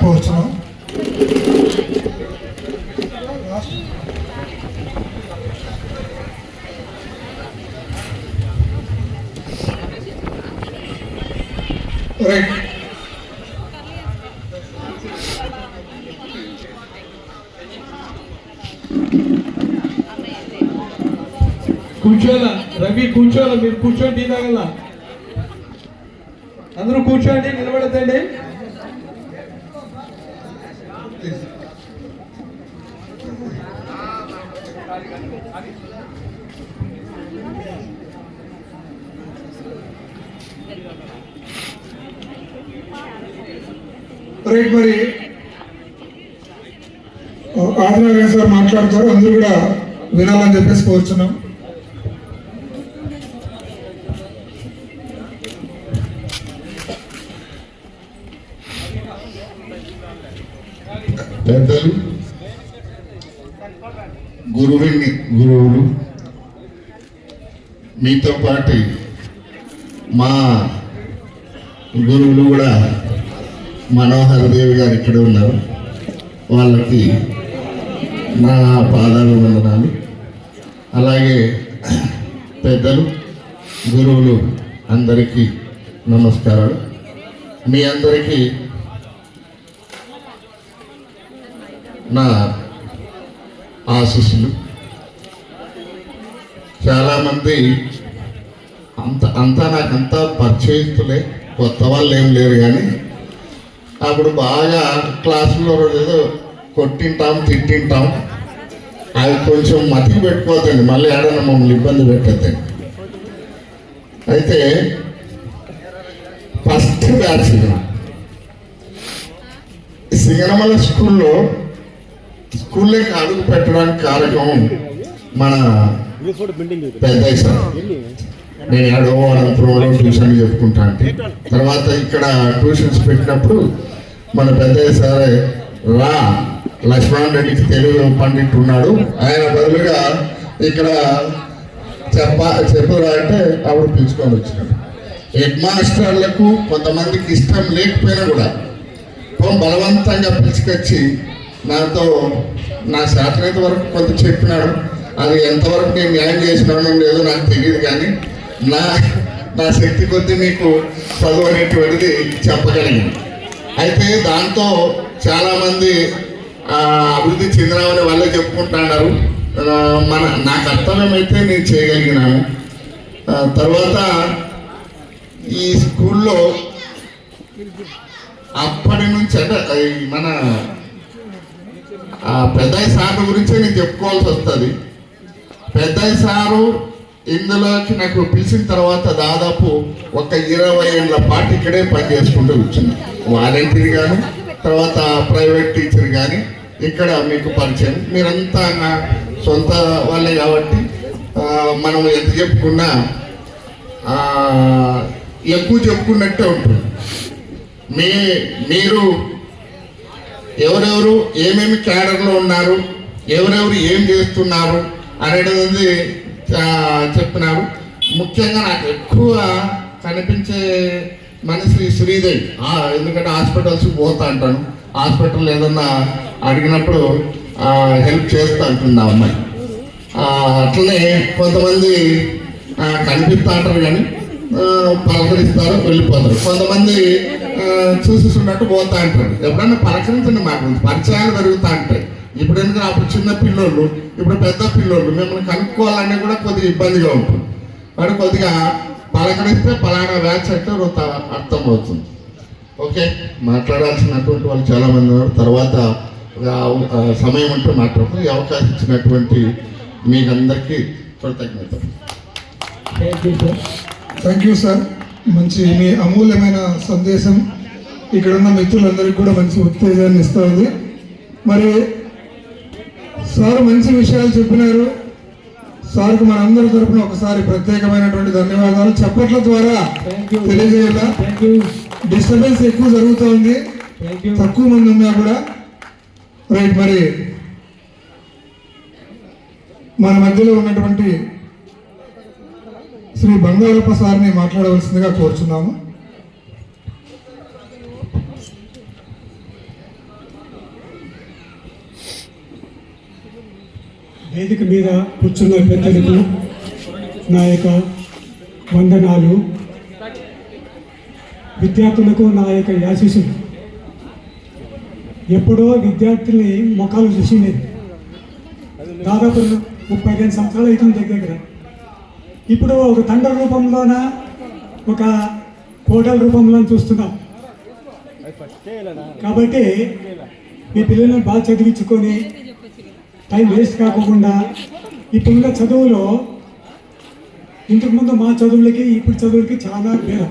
కోరుచున్నాం. రైట్, కూర్చోాలా రవి, కూర్చోాలా, మీరు కూర్చొని టీ తాగల. అందరూ కూర్చోండి, నిలబడతండి. రైట్, మరి ఆదినారాయణ సార్ మాట్లాడతారు, అందరూ కూడా వినాలని చెప్పేసి కోరుచున్నాం. పెద్దలు, గురువులు, మీతో పాటు మా గురువులు కూడా మనోహర్ దేవి గారు ఇక్కడ ఉన్నారు. వాళ్ళకి నా పాదాలు వందనాలు. అలాగే పెద్దలు, గురువులు అందరికీ నమస్కారాలు. మీ అందరికీ నా ఆశీస్సులు. చాలామంది నాకంతా పరిచయిస్తులే, కొత్త వాళ్ళు ఏం లేరు. కానీ అప్పుడు బాగా క్లాసులో ఏదో కొట్టింటాం, తిట్టింటాం. అవి కొంచెం మతికి పెట్టుకోవద్దండి, మళ్ళీ ఏడన్నా మమ్మల్ని ఇబ్బంది పెట్టద్దండి. అయితే ఫస్ట్ బ్యాచ్ సింగనమల స్కూల్లోకి అడుగు పెట్టడానికి కారకం మన పెద్దయ్య సార్. నేను ఏడో అనంతపురంలో ట్యూషన్ చెప్పుకుంటా అంటే, తర్వాత ఇక్కడ ట్యూషన్స్ పెట్టినప్పుడు మన పెద్దయ్య సారే రా లక్ష్మణ్ రెడ్డికి తెలుగు పండిట్ ఉన్నాడు, ఆయన బదులుగా ఇక్కడ చెప్పురా అంటే అప్పుడు పిలుచుకొని వచ్చినాడు. హెడ్ మాస్టర్లకు కొంతమందికి ఇష్టం లేకపోయినా కూడా బలవంతంగా పిలుచుకొచ్చి నాతో నా శాతనైతే వరకు కొంత చెప్పినాడు. అది ఎంతవరకు నేను న్యాయం చేసినానో లేదో నాకు తెలియదు, కానీ నా శక్తి కొద్దీ మీకు చదువు అనేటువంటిది చెప్పగలిగింది. అయితే దాంతో చాలామంది అభివృద్ధి చెందినామని వాళ్ళే చెప్పుకుంటున్నారు. నా కర్తవ్యం అయితే నేను చేయగలిగినాను. తర్వాత ఈ స్కూల్లో అప్పటి నుంచి అంటే మన పెద్దయ్య సార్ గురించే నేను చెప్పుకోవాల్సి వస్తుంది. పెద్దయ్య సారు ఇందులోకి నాకు పిలిచిన తర్వాత దాదాపు ఒక 20 ఏళ్ళ పాటు ఇక్కడే పనిచేసుకుంటూ వచ్చింది. వాలంటీర్ కానీ, తర్వాత ప్రైవేట్ టీచర్ కానీ ఇక్కడ మీకు పరిచయం. మీరంతా నా సొంత వాళ్ళే కాబట్టి మనం ఎంత చెప్పుకున్నా ఎక్కువ చెప్పుకున్నట్టే ఉంటుంది. మీరు ఎవరెవరు ఏమేమి క్యాడర్లో ఉన్నారు, ఎవరెవరు ఏం చేస్తున్నారు అనేది చెప్పినారు. ముఖ్యంగా నాకు ఎక్కువ కనిపించే మనిషి శ్రీదేవి. ఎందుకంటే హాస్పిటల్స్కి పోతా అంటాను, హాస్పిటల్ ఏదన్నా అడిగినప్పుడు హెల్ప్ చేస్తూ అంటుంది ఆ అమ్మాయి. అట్లనే కొంతమంది కనిపిస్తూ అంటారు కానీ పలకరిస్తారు, వెళ్ళిపోతారు. కొంతమంది చూసిస్తున్నట్టు పోతా అంటారు. ఎప్పుడన్నా పలకరించండి, మాకు పరిచయాలు జరుగుతూ ఉంటాయి. ఇప్పుడు ఎందుకంటే అప్పుడు చిన్న పిల్లోళ్ళు, ఇప్పుడు పెద్ద పిల్లోళ్ళు, మిమ్మల్ని కనుక్కోవాలనే కూడా కొద్దిగా ఇబ్బందిగా ఉంటుంది. వాడు కొద్దిగా పలకరిస్తే పలానా బ్యాచ్ అంటే అర్థమవుతుంది. ఓకే, మాట్లాడాల్సినటువంటి వాళ్ళు చాలామంది ఉన్నారు. తర్వాత సమయం ఉంటే మాట్లాడుతూ ఈ అవకాశం ఇచ్చినటువంటి మీకు అందరికీ కృతజ్ఞతలు. Thank you sir. మంచి మీ అమూల్యమైన సందేశం ఇక్కడ ఉన్న మిత్రులందరికీ కూడా మంచి ఉత్తేజాన్ని ఇస్తుంది. మరి సార్ మంచి విషయాలు చెప్పినారు. సార్కు మనందరి తరఫున ఒకసారి ప్రత్యేకమైనటువంటి ధన్యవాదాలు. చప్పట్ల ద్వారా తెలియజేయాల. డిస్టర్బెన్స్ ఎక్కువ జరుగుతోంది, తక్కువ మంది ఉన్నా కూడా. రైట్, మరి మన మధ్యలో ఉన్నటువంటి శ్రీ బంగారప్ప సార్ని మాట్లాడవలసిందిగా కోరుచున్నాము. వేదిక మీద కూర్చున్న పెద్దలకు నా యొక్క వందనాలు, విద్యార్థులకు నా యొక్క ఆశీస్సులు. ఎప్పుడో విద్యార్థుల్ని ముఖాలు చూసినది దాదాపు 35 సంవత్సరాలు అవుతుంది దగ్గర. ఇప్పుడు ఒక తండ్రి రూపంలోన ఒక కోటల రూపంలో చూస్తున్నాం. కాబట్టి మీ పిల్లల్ని బాగా చదివించుకొని టైం వేస్ట్ కాకుండా ఇప్పుడున్న చదువులో ఇంతకుముందు మా చదువులకి ఇప్పుడు చదువులకి చాలా భేదం.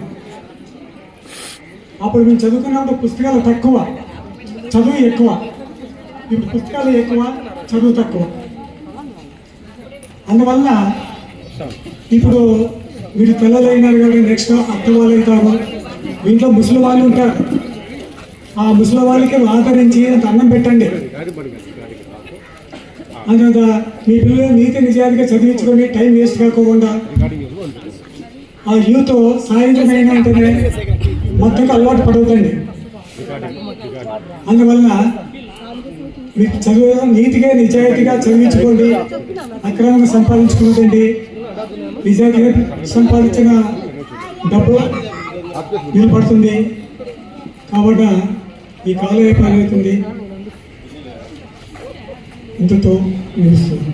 అప్పుడు మేము చదువుకున్నప్పుడు పుస్తకాలు తక్కువ, చదువు ఎక్కువ. ఇప్పుడు పుస్తకాలు ఎక్కువ, చదువు తక్కువ. అందువల్ల ఇప్పుడు మీరు పిల్లలు అయినారు కదా, నెక్స్ట్ అత్త వాళ్ళు అవుతారు, ఇంట్లో ముసలి వాళ్ళు ఉంటారు. ఆ ముసలి వాళ్ళకి ఆదరించి అన్నం పెట్టండి. అందువల్ల మీ పిల్లలు నీతి నిజాయితీగా చదివించుకొని టైం వేస్ట్ కాకుండా ఆ యూత్ సాయంత్రం అయిన వెంటనే మొత్తం అలవాటు పడవుతండి. అందువల్ల మీకు చదువు నీతిగా నిజాయితీగా చదివించుకోండి, అక్రమంగా సంపాదించుకుంటుంది. నిజాయితీగా సంపాదించిన డబ్బు నిలబడుతుంది. కాబట్టి ఈ కాలం అయిపోతుంది. ఇంతతో నిలుస్తుంది.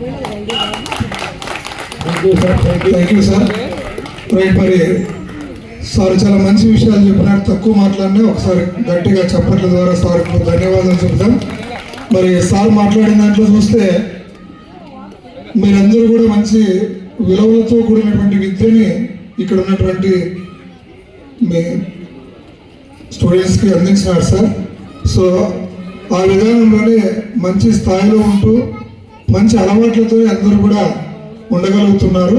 Thank you sir. రైట్, మరి సార్ చాలా మంచి విషయాలు చెప్పినారు, తక్కువ మాట్లాడినా ఒకసారి గట్టిగా చప్పట్ల ద్వారా సార్కు ధన్యవాదాలు చెప్తాం. మరి సార్ మాట్లాడిన దాంట్లో చూస్తే మీరందరూ కూడా మంచి విలువలతో కూడినటువంటి విద్యని ఇక్కడ ఉన్నటువంటి మీ స్టూడెంట్స్కి అందించినారు సార్. సో ఆ విధానంలోనే మంచి స్థాయిలో ఉంటూ మంచి అలవాట్లతో అందరూ కూడా ఉండగలుగుతున్నారు.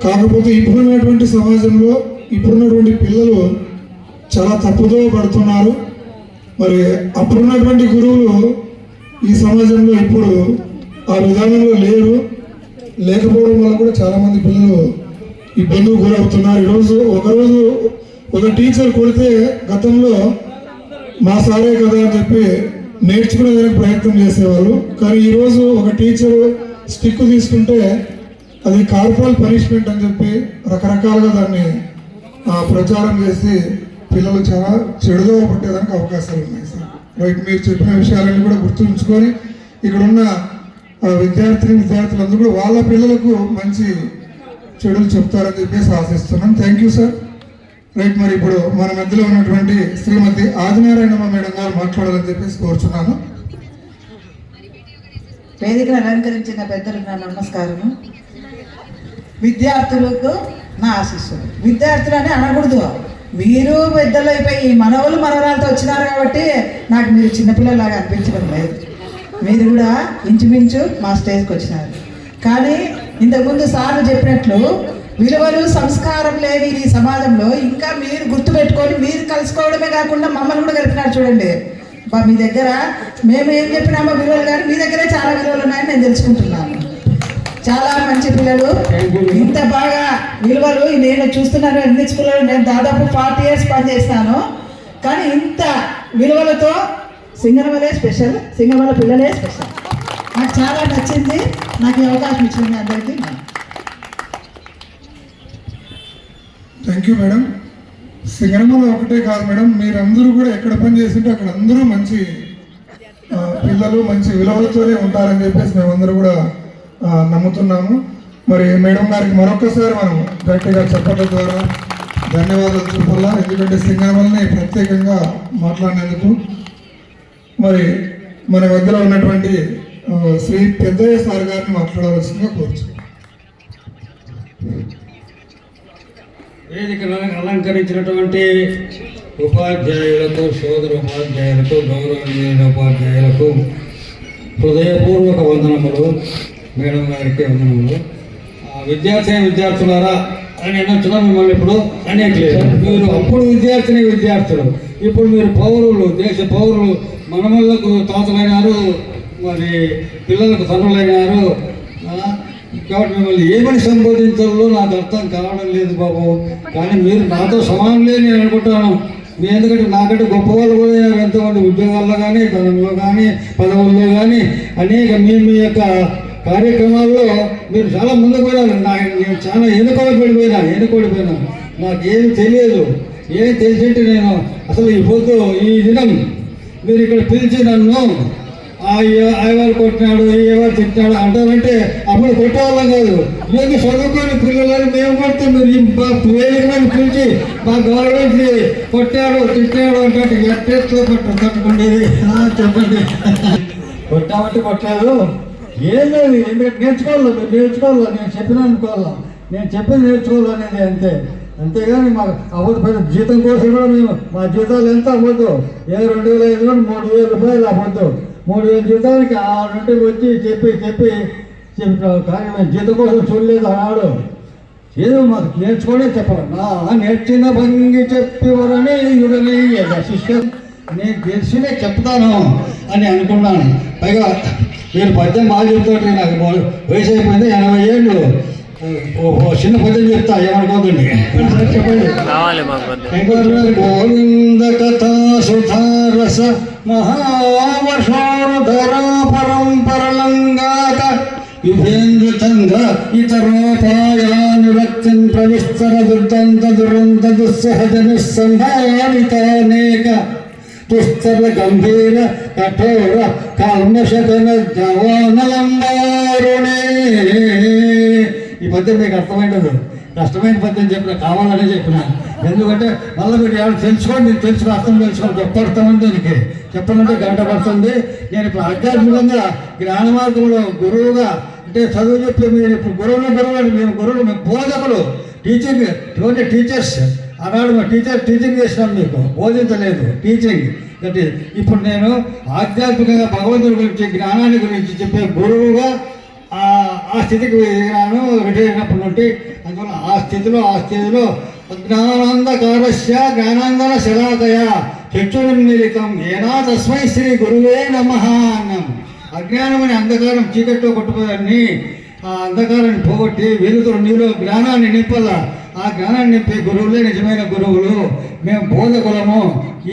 కాకపోతే ఇప్పుడున్నటువంటి సమాజంలో ఇప్పుడున్నటువంటి పిల్లలు చాలా తప్పుదో పడుతున్నారు. మరి అప్పుడున్నటువంటి గురువులు ఈ సమాజంలో ఇప్పుడు ఆ విధానంలో లేరు. లేకపోవడం వల్ల కూడా చాలామంది పిల్లలు ఇబ్బందులు గురవుతున్నారు. ఈరోజు ఒకరోజు ఒక టీచర్ కొడితే గతంలో మా సారే కదా అని చెప్పి నేర్చుకునేదానికి ప్రయత్నం చేసేవాళ్ళు. కానీ ఈరోజు ఒక టీచరు స్టిక్ తీసుకుంటే అది కార్పొరల్ పనిష్మెంట్ అని చెప్పి రకరకాలుగా దాన్ని ప్రచారం చేసి పిల్లలు చాలా చెడుగా పట్టేదానికి అవకాశాలు ఉన్నాయి సార్. రైట్, మీరు చెప్పిన విషయాలన్నీ కూడా గుర్తుంచుకొని ఇక్కడున్న విద్యార్థులందరూ కూడా వాళ్ళ పిల్లలకు మంచి చెడులు చెప్తారని చెప్పేసి ఆశిస్తున్నాం. Thank you sir. రైట్, మరి ఇప్పుడు మన మధ్యలో ఉన్నటువంటి శ్రీమతి ఆదినారాయణమ్మ మేడం గారు మాట్లాడాలని చెప్పేసి కోరుచున్నాను. వేదికను అలంకరించిన పెద్దలకు నా నమస్కారము. విద్యార్థులకు నా ఆశీస్సులు. విద్యార్థులు అని అనకూడదు, మీరు పెద్దలు అయిపోయి మనవలు మనవరాలతో వచ్చినారు కాబట్టి నాకు మీరు చిన్నపిల్లలాగా అనిపించడం లేదు. మీరు కూడా ఇంచుమించు మా స్టేజ్కి వచ్చినారు. కానీ ఇంతకుముందు సార్లు చెప్పినట్లు విలువలు సంస్కారం లేని ఈ సమాజంలో ఇంకా మీరు గుర్తుపెట్టుకొని మీరు కలుసుకోవడమే కాకుండా మమ్మల్ని కూడా కలిపినారు చూడండి. మీ దగ్గర మేము ఏం చెప్పినామో విలువలు కానీ మీ దగ్గరే చాలా విలువలు ఉన్నాయని నేను తెలుసుకుంటున్నాను. చాలా మంచి పిల్లలు, ఇంత బాగా విలువలు నేను చూస్తున్నాను. ఎన్ని స్కూల్లో నేను దాదాపు 40 years పనిచేస్తాను. కానీ ఇంత విలువలతో సింగనమలే స్పెషల్, సింగనమల పిల్లలే స్పెషల్. నాకు చాలా నచ్చింది. నాకు ఈ అవకాశం ఇచ్చింది అందరికీ. Thank you madam. సింగనమల ఒకటే కాదు మేడం, మీరందరూ కూడా ఎక్కడ పని చేస్తుంటే అక్కడ అందరూ మంచి పిల్లలు మంచి విలువలతోనే ఉంటారని చెప్పేసి మేమందరూ కూడా నమ్ముతున్నాము. మరి మేడం గారికి మరొకసారి మనం గట్టిగా చెప్పడం ద్వారా ధన్యవాదాలు చెప్పాలా, ఎందుకంటే సింగనమలని ప్రత్యేకంగా మాట్లాడినందుకు. మరి మన మధ్యలో ఉన్నటువంటి శ్రీ పెద్దయ్య సార్ గారిని మాట్లాడవలసిందిగా కోరుచు. వేదికను అలంకరించినటువంటి ఉపాధ్యాయులకు, సోదర ఉపాధ్యాయులకు, గౌరవనీయులైన ఉపాధ్యాయులకు హృదయపూర్వక వందనములు. మేడం గారికి వందనములు. విద్యార్థులారా అని అనొచ్చున్నా మిమ్మల్ని ఇప్పుడు అనేట్లేదు. మీరు అప్పుడు విద్యార్థులు, ఇప్పుడు మీరు పౌరులు, దేశ పౌరులు. మనమలకు తాతలైనారు, మరి పిల్లలకు తండ్రులైనారు. కాబట్టి మిమ్మల్ని ఏమని సంబోధించాలో నాకు అర్థం కావడం లేదు బాబు. కానీ మీరు నాతో సమానులే నేను అనుకుంటాను. మీ ఎందుకంటే నాకంటే గొప్ప వాళ్ళు కూడా ఎంతోమంది ఉద్యోగాల్లో కానీ, ధనంలో కానీ, పదవుల్లో కానీ అనేక మీ యొక్క కార్యక్రమాల్లో మీరు చాలా ముందుకు పోయినారు. నేను చాలా ఎన్నుకోడిపోయినా నాకేం తెలియదు. ఏం తెలిసింటే నేను అసలు ఈ పొద్దు ఈ దినం మీరు ఇక్కడ పిలిచి నన్ను ఆయన కొట్టినాడు ఎవరు తిట్టినాడు అంటారంటే అప్పుడు కొట్టేవాళ్ళం కాదు. ఏదో చదువుకొని పిల్లలని మేము కొడితే మీరు వేదికలను పిలిచి మా గవర్నమెంట్ కొట్టాడు తిట్టాడు అంటే ఎట్టేట్లో కట్టుకుండేది చెప్పండి. కొట్టామంటే కొట్టాడు ఏం లేదు. ఎందుకంటే నేర్చుకోవాలి నేను చెప్పిన అనుకోవాలా, నేను చెప్పింది నేర్చుకోవాలనేది అంతే. అంతేగాని మాకు అవ్వదు. పైన జీతం కోసం కూడా మేము మా జీతాలు ఎంత అవ్వద్దు. 2,500 3,000 రూపాయలు అవ్వద్దు. 3,000 జీతానికి ఆ నుండి వచ్చి చెప్పి కానీ మేము జీతం కోసం చూడలేదు అన్నాడు. ఏదో మాకు నేర్చుకోనే చెప్పాలి. నేర్చిన భంగి చెప్పేవారని ఇవిడని శిష్యం నేను తెలిసినే చెప్తాను అని అనుకున్నాను. పైగా మీరు పద్యం బాగా చెప్తాడు. నాకు వయసు అయిపోయింది 80 ఏళ్ళు. చిన్న పద్యం చెప్తా ఏమనుకోదండి. చెప్పండి. గోవింద కథా సుధారస మహావర్షోధరా పరంపరలంగాక యుభేంద్ర చంద్ర ఇతరోపాయానురక్తిం ప్రవిస్తర దుర్దంత దురంత దుస్సహజ నిస్సంహారితానేక దుస్తర గంభీర కఠోర కల్మషకన జవానలందారుణే. ఈ పద్యం మీకు అర్థమైనది. కష్టమైన పద్యం చెప్పిన కావాలనే చెప్పిన. ఎందుకంటే మళ్ళీ మీరు ఎవరు తెలుసుకోండి, నేను తెలుసుకుని అర్థం తెలుసుకోండి. చెప్పడతామని దీనికి చెప్పాలంటే గంట పడుతుంది. నేను ఇప్పుడు ఆధ్యాత్మికంగా జ్ఞాన మార్గంలో గురువుగా అంటే చదువు చెప్పి మీరు ఇప్పుడు మేము బోధకులు టీచింగ్ టీచర్స్ ఆనాడు మా టీచింగ్ చేసినాం, మీకు బోధించలేదు టీచింగ్. అంటే ఇప్పుడు నేను ఆధ్యాత్మికంగా భగవంతుడి గురించి జ్ఞానాన్ని గురించి చెప్పే గురువుగా ఆ స్థితికి ఎదిగినాను రిటైర్ అయినప్పటి నుండి. అందువల్ల ఆ స్థితిలో జ్ఞానానందకారస్య జ్ఞానానందన శలాకయ చక్షుర్మిలితం ఏనా తస్మై శ్రీ గురువే నమః అన్నాం. అజ్ఞానమని అంధకారం చీకట్లో కొట్టుకోదాన్ని ఆ అంధకారాన్ని పోగొట్టి వెలుగుతో నీలో జ్ఞానాన్ని నింపాల. ఆ జ్ఞానాన్ని నింపే గురువులే నిజమైన గురువులు. మేము బోధకులము. ఈ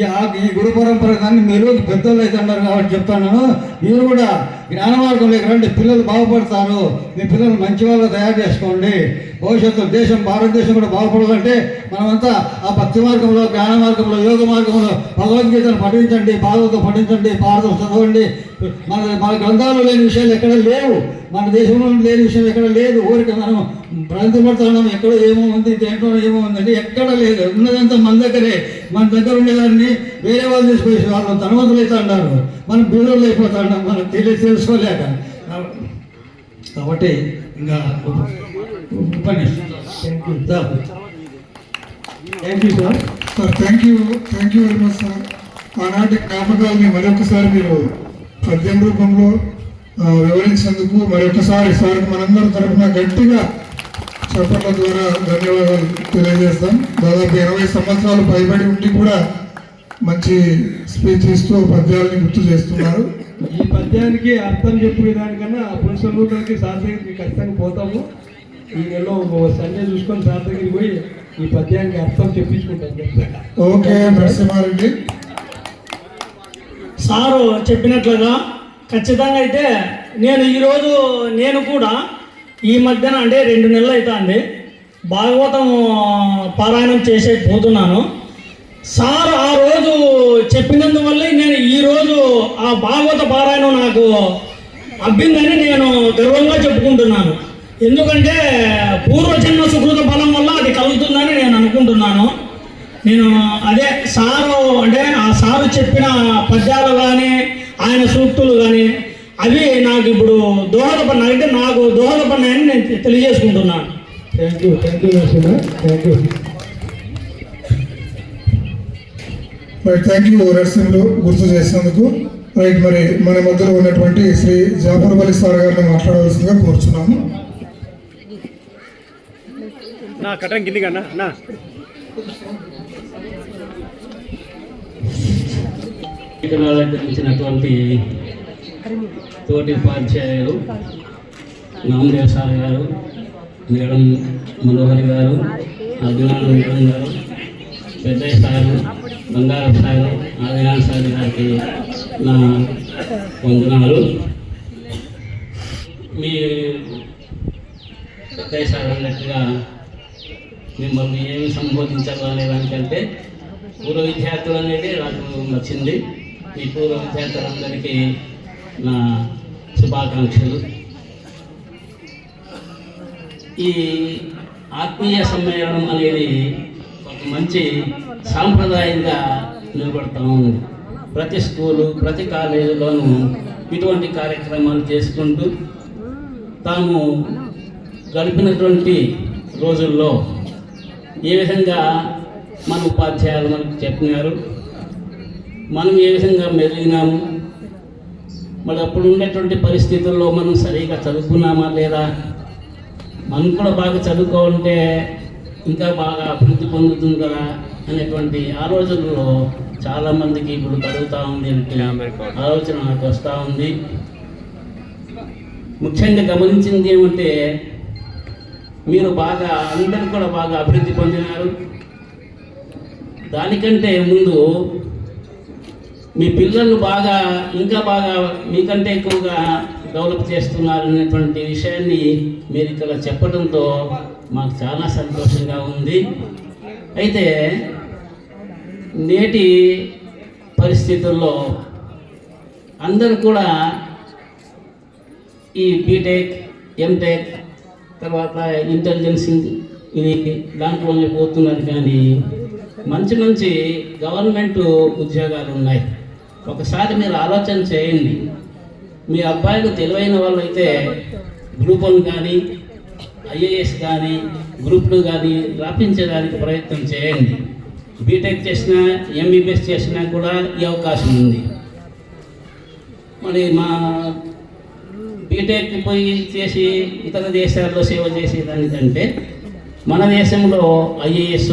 గురు పరంపర కానీ మీరు పెద్దలు అయితే అన్నారు కాబట్టి చెప్తాను. మీరు కూడా జ్ఞాన మార్గంలోకి రండి. పిల్లలు బాగుపడతారు. మీ పిల్లలు మంచి వాళ్ళు తయారు చేసుకోండి. భవిష్యత్తు భారతదేశం కూడా బాగుపడాలంటే మనమంతా ఆ భక్తి మార్గంలో జ్ఞాన మార్గంలో యోగ మార్గంలో భగవద్గీతను పఠించండి, భాగవతం పఠించండి, భారతం చదవండి. మన గ్రంథాలు లేని విషయాలు ఎక్కడ లేవు. మన దేశంలో లేని విషయం ఎక్కడ లేదు. ఊరికి మనం ప్రాంతపడుతున్నాం. ఎక్కడో ఏమో ఉంది, దేంట్లో ఏమో ఉందండి, ఎక్కడ లేదు. ఉన్నదంతా మన దగ్గరే. మన దగ్గర ఉండేదాన్ని వేరే వాళ్ళు తీసుకొచ్చి వాళ్ళు ధనవంతులు అయితే అన్నారు, మనం బీదోళ్ళు అయిపోతాం మనం తెలుసుకోలేక. కాబట్టి ఇంకా thank you sir. Thank you very much sir. ఆనాటి జ్ఞాపకాలని మరొకసారి మీరు పద్యం రూపంలో వివరించినందుకు మరొకసారి సార్కి మనందరి తరఫున గట్టిగా చప్పట్ల ద్వారా ధన్యవాదాలు తెలియజేస్తాం. దాదాపు 20 సంవత్సరాలు పైబడి ఉండి కూడా మంచి స్పీచ్ ఇస్తూ పద్యాలని గుర్తు చేస్తున్నారు. ఈ పద్యానికి అర్థం చెప్పేదానికన్నా పురుషులకి సార్ దగ్గరికి ఖచ్చితంగా పోతాము. ఈ నెలలో సండే చూసుకొని సార్ దగ్గరికి పోయి ఈ పద్యానికి అర్థం చెప్పించుకుంటాం. ఓకే నరసింహారెడ్డి సారు చెప్పినట్లుగా ఖచ్చితంగా అయితే నేను కూడా ఈ మధ్యన అంటే 2 నెలలు అవుతుంది భాగవతం పారాయణం చేసే పోతున్నాను. సార్ ఆ రోజు చెప్పినందువల్ల నేను ఈరోజు ఆ భాగవత పారాయణం నాకు అబ్బిందని నేను గర్వంగా చెప్పుకుంటున్నాను. ఎందుకంటే పూర్వజన్మ సుకృత ఫలం వల్ల అది కలుగుతుందని నేను అనుకుంటున్నాను. నేను అదే సారు అంటే ఆ సారు చెప్పిన పద్యాలు కానీ ఆయన సూక్తులు కానీ అవి నాకు ఇప్పుడు దోహదపడినాయి. అంటే నాకు దోహదపడినాయని నేను తెలియజేసుకుంటున్నాను. Thank you Narasimha. Thank you. మరి థ్యాంక్ యూ నరసింహులు గుర్తు చేసినందుకు. రైట్, మరి మన మధ్యలో ఉన్నటువంటి శ్రీ జాఫర్ అలీ సార్ గారిని మాట్లాడవలసిందిగా కోరుచున్నాము. అలంకరించినటువంటి తోటి ఉపాధ్యాయులు నామదేవ్ సార్ గారు, మేడం మనోహరి గారు, అభినాథ్ మేడం గారు, పెద్దయ్య సారు, బంగారం సారు, ఆదినాథ్ సార్ గారికి నా వందనాలు. మీ పెద్దయ్య సార్ అన్నట్టుగా మిమ్మల్ని ఏమి సంబోధించాలో అనే దానికంటే పూర్వ విద్యార్థులు అనేది నాకు నచ్చింది. ఈ పూర్వ విద్యార్థులందరికీ నా శుభాకాంక్షలు. ఈ ఆత్మీయ సమ్మేళనం అనేది ఒక మంచి సాంప్రదాయంగా నిలబడతా ఉంది. ప్రతి స్కూలు, ప్రతి కాలేజీలోనూ ఇటువంటి కార్యక్రమాలు చేసుకుంటూ తాము గడిపినటువంటి రోజుల్లో ఏ విధంగా మన ఉపాధ్యాయులు మనకు చెప్పినారు, మనం ఏ విధంగా మెలిగినాము, మరి అప్పుడు ఉండేటువంటి పరిస్థితుల్లో మనం సరిగా చదువుకున్నామా లేదా, మనం కూడా బాగా చదువుకోవాలంటే ఇంకా బాగా అభివృద్ధి పొందుతుంది కదా అనేటువంటి ఆలోచనలో చాలామందికి ఇప్పుడు కలుగుతూ ఉంది. ఆలోచన నాకు వస్తూ ఉంది. ముఖ్యంగా గమనించింది ఏమంటే మీరు బాగా అందరూ కూడా బాగా అభివృద్ధి పొందినారు. దానికంటే ముందు మీ పిల్లలు బాగా ఇంకా బాగా మీకంటే ఎక్కువగా డెవలప్ చేస్తున్నారు అనేటువంటి విషయాన్ని మీరు ఇక్కడ చెప్పడంతో మాకు చాలా సంతోషంగా ఉంది. అయితే నేటి పరిస్థితుల్లో అందరూ కూడా ఈ బీటెక్, ఎంటెక్, తర్వాత ఇంటెలిజెన్స్ ఇది దాంట్లోనే పోతున్నారు. కానీ మంచి మంచి గవర్నమెంట్ ఉద్యోగాలు ఉన్నాయి. ఒకసారి మీరు ఆలోచన చేయండి. మీ అబ్బాయిలు తెలివైన వాళ్ళు అయితే గ్రూప్ 1 కానీ, ఐఏఎస్ కానీ, గ్రూప్ 2 కానీ రాపించడానికి ప్రయత్నం చేయండి. బీటెక్ చేసినా, ఎంబీబీఎస్ చేసినా కూడా ఈ అవకాశం ఉంది. మరి మా బీటెక్ పోయి చేసి ఇతర దేశాల్లో సేవ చేసేదానికంటే మన దేశంలో ఐఏఎస్,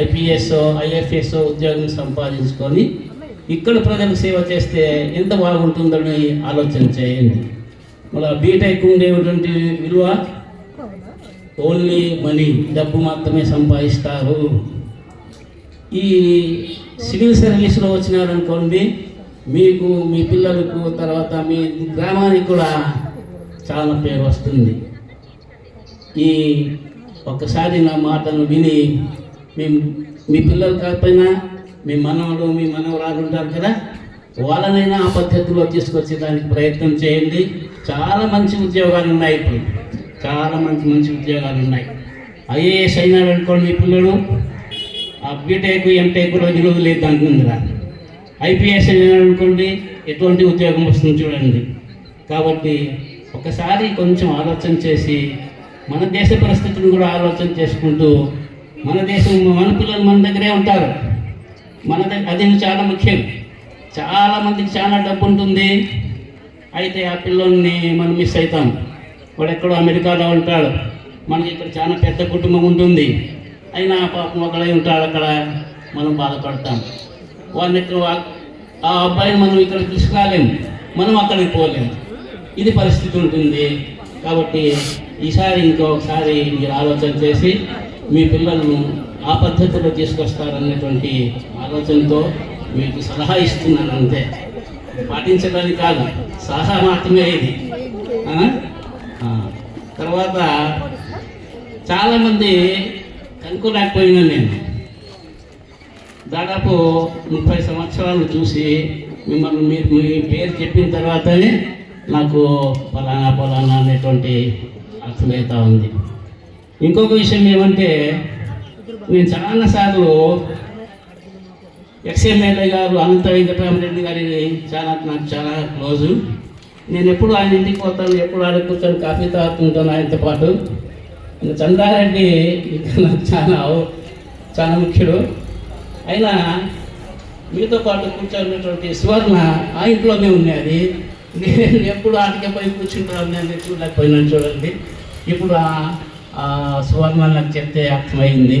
ఐపీఎస్, ఐఎఫ్ఎస్ ఉద్యోగం సంపాదించుకొని ఇక్కడ ప్రజలకు సేవ చేస్తే ఎంత బాగుంటుందని ఆలోచన చేయండి. మళ్ళీ బీటెక్ ఉండేటువంటి విలువ ఓన్లీ మనీ, డబ్బు మాత్రమే సంపాదిస్తారు. ఈ సివిల్ సర్వీస్లో వచ్చినారనుకోండి, మీకు, మీ పిల్లలకు, తర్వాత మీ గ్రామానికి కూడా చాలా పేరు వస్తుంది. ఈ ఒక్కసారి నా మాటను విని మీ పిల్లలు కాకపోయినా మీ మనవడు, మీ మనవరాలు ఉంటారు కదా, వాళ్ళనైనా ఆ పద్ధతిలో తీసుకొచ్చేదానికి ప్రయత్నం చేయండి. చాలా మంచి ఉద్యోగాలు ఉన్నాయి. ఇప్పుడు చాలా మంచి ఉద్యోగాలు ఉన్నాయి. ఐఏఎస్ అయినాడు అనుకోండి మీ పిల్లలు, ఆ బీటెక్, ఎంటెక్లో విలువ లేదు అనుకుందిరా. ఐపీఎస్ అయినాడు అనుకోండి, ఎటువంటి ఉద్యోగం వస్తుంది చూడండి. కాబట్టి ఒకసారి కొంచెం ఆలోచన చేసి మన దేశ పరిస్థితిని కూడా ఆలోచన చేసుకుంటూ, మన దేశం, మన పిల్లలు మన దగ్గరే ఉంటారు. అది చాలా ముఖ్యం. చాలామందికి చాలా డబ్బు ఉంటుంది, అయితే ఆ పిల్లల్ని మనం మిస్ అవుతాం. వాడు ఎక్కడో అమెరికాలో ఉంటాడు, మనకి ఇక్కడ చాలా పెద్ద కుటుంబం ఉంటుంది, అయినా పాపం ఒకడే ఉంటాడు, అక్కడ మనం బాధపడతాం. వాడిని ఆ అబ్బాయిని మనం ఇక్కడ తీసుకురాలేము, మనం అక్కడికి పోలేము. ఇది పరిస్థితి ఉంటుంది. కాబట్టి ఈసారి ఇంకొకసారి మీరు ఆలోచన చేసి మీ పిల్లలను ఆ పద్ధతిలో తీసుకొస్తారనేటువంటి ఆలోచనతో మీకు సలహా ఇస్తున్నాను అంతే. పాటించడానికి కాదు, సలహా మాత్రమే ఇది. తర్వాత చాలామంది కనుక్కోలేకపోయినా నేను దాదాపు 30 సంవత్సరాలు చూసి మిమ్మల్ని మీ పేరు చెప్పిన తర్వాతనే నాకు ఫలానా అనేటువంటి అర్థమవుతూ ఉంది. ఇంకొక విషయం ఏమంటే, నేను చాలాసార్లు ఎక్స్ఎమ్మెల్యే గారు అనంత వెంకటరామరెడ్డి గారిని నాకు చాలా క్లోజు. నేను ఎప్పుడు ఆయన ఇంటికి పోతాను, ఎప్పుడు ఆడ కూర్చొని కాఫీ తాగుతుంటాను ఆయనతో పాటు. చంద్రారెడ్డి నాకు చాలా ముఖ్యుడు. అయినా మీతో పాటు కూర్చొన్నటువంటి సువర్ణ ఆ ఇంట్లోనే ఉన్నది. నేను ఎప్పుడు ఆటకే పోయి కూర్చుంటాను, నేను చూడలేకపోయినాను చూడండి. ఇప్పుడు ఆ సువర్ణ నాకు చెప్తే అర్థమైంది.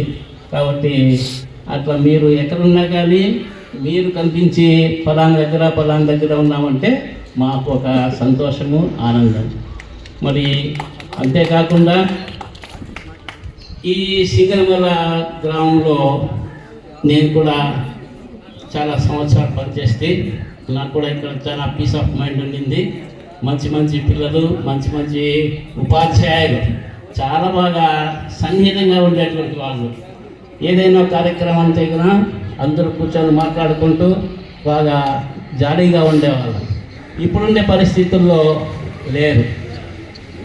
కాబట్టి అట్లా మీరు ఎక్కడున్నా కానీ మీరు కనిపించి ఫలానా దగ్గర ఉన్నామంటే మాకు ఒక సంతోషము, ఆనందం. మరి అంతేకాకుండా ఈ సింగనమల గ్రామంలో నేను కూడా చాలా సంవత్సరాలు పనిచేస్తే నాకు కూడా ఇక్కడ చాలా పీస్ ఆఫ్ మైండ్ ఉండింది. మంచి మంచి పిల్లలు, మంచి మంచి ఉపాధ్యాయులు, చాలా బాగా సన్నిహితంగా ఉండేటువంటి వాళ్ళు. ఏదైనా కార్యక్రమం దగ్గర అందరూ కూర్చొని మాట్లాడుకుంటూ బాగా జాలీగా ఉండేవాళ్ళు. ఇప్పుడుండే పరిస్థితుల్లో లేరు.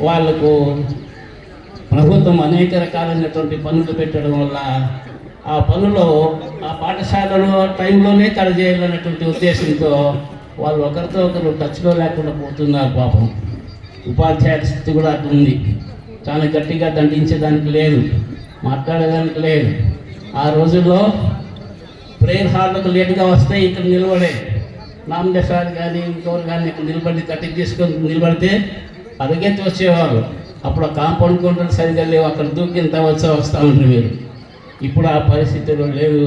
వాళ్ళకు ప్రభుత్వం అనేక రకాలైనటువంటి పనులు పెట్టడం వల్ల ఆ పనులు ఆ పాఠశాలలో టైంలోనే కలజేయాలనేటువంటి ఉద్దేశంతో వాళ్ళు ఒకరితో ఒకరు టచ్లో లేకుండా పోతున్నారు. పాపం ఉపాధ్యాయుల స్థితి కూడా అటు ఉంది. చాలా గట్టిగా దండించేదానికి లేదు, మాట్లాడేదానికి లేదు. ఆ రోజుల్లో ప్రేయర్ హాల్లకు లేటుగా వస్తే ఇక్కడ నిలబడే నామదే సార్ కానీ ఇంకోరు కానీ ఇక్కడ నిలబడి కటింగ్ తీసుకొని నిలబడితే అరగెత్తి వచ్చేవారు. అప్పుడు ఆ కాంపౌండ్ కౌంటర్ సరిగ్గా లేవు, అక్కడ దూకింత వస్తూ ఉంటారు మీరు. ఇప్పుడు ఆ పరిస్థితులు లేవు.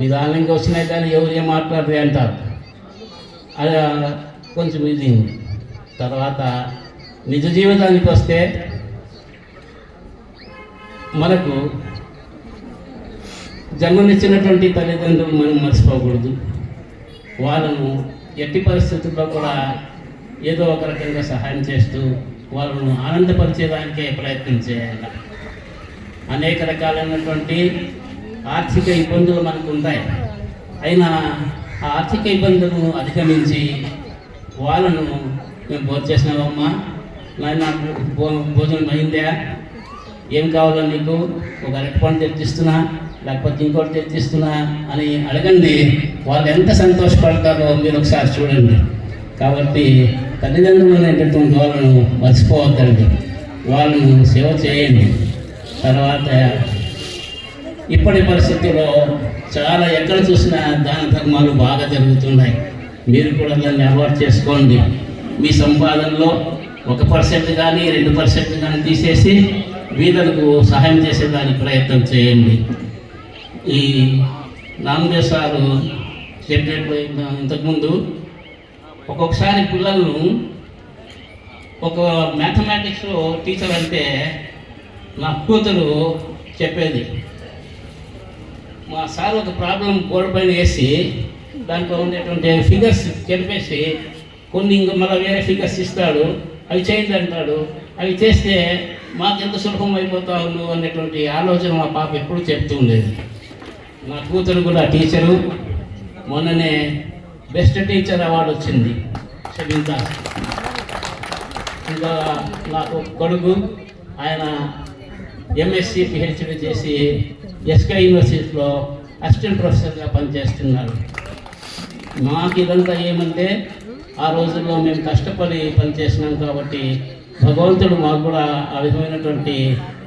నిదానంగా వచ్చినాయి కానీ ఎవరు ఏం మాట్లాడరు అంటారు. అది కొంచెం ఇది. తర్వాత నిజ జీవితానికి వస్తే మనకు జన్మనిచ్చినటువంటి తల్లిదండ్రులు మనం మర్చిపోకూడదు. వాళ్ళను ఎట్టి పరిస్థితుల్లో కూడా ఏదో ఒక రకంగా సహాయం చేస్తూ వాళ్ళను ఆనందపరిచేదానికే ప్రయత్నం చేయాలి. అనేక రకాలైనటువంటి ఆర్థిక ఇబ్బందులు మనకు ఉంటాయి. అయినా ఆ ఆర్థిక ఇబ్బందులను అధిగమించి వాళ్ళను మేము భోజనం చేసినామమ్మా, నాకు భోజనం అయిందా, ఏం కావాలో నీకు, ఒక అరటిపండు తెచ్చిస్తున్నా లేకపోతే ఇంకోటి తెచ్చిస్తున్నా అని అడగండి. వాళ్ళు ఎంత సంతోషపడతారో మీరు ఒకసారి చూడండి. కాబట్టి తల్లిదండ్రులు అనేటటువంటి వాళ్ళను మర్చిపోవద్దండి, వాళ్ళను సేవ చేయండి. తర్వాత ఇప్పటి పరిస్థితుల్లో చాలా ఎక్కడ చూసినా దాన ధర్మాలు బాగా జరుగుతున్నాయి. మీరు కూడా దాన్ని అలవాటు చేసుకోండి. మీ సంపాదనలో 1% కానీ 2% కానీ తీసేసి వీళ్ళకు సహాయం చేసేదానికి ప్రయత్నం చేయండి. ఈ నామదేవ్ సారు చెప్పినట్లు ఇంతకుముందు ఒక్కొక్కసారి పిల్లలను ఒక మ్యాథమెటిక్స్లో టీచర్ అంటే నా కూతురు చెప్పేది, మా సార్ ఒక ప్రాబ్లం బోర్డు పైన వేసి దాంట్లో ఉండేటువంటి ఫిగర్స్ చెప్పేసి కొన్ని ఇంకా మళ్ళీ వేరే ఫిగర్స్ ఇస్తాడు, అవి చేయండి అంటాడు. అవి చేస్తే మాకెంత సులభం అయిపోతావు అనేటువంటి ఆలోచన మా పాప ఎప్పుడు చెప్తూ ఉండేది. నా కూతురు కూడా టీచరు, మొన్ననే బెస్ట్ టీచర్ అవార్డు వచ్చింది షబింతా. ఇంకా నాకు కొడుకు, ఆయన ఎంఎస్సి పిహెచ్డి చేసి ఎస్కే యూనివర్సిటీలో అసిస్టెంట్ ప్రొఫెసర్గా పనిచేస్తున్నారు. మాకు ఇదంతా ఏమంటే ఆ రోజుల్లో మేము కష్టపడి పనిచేసినాం కాబట్టి భగవంతుడు మాకు కూడా ఆ విధమైనటువంటి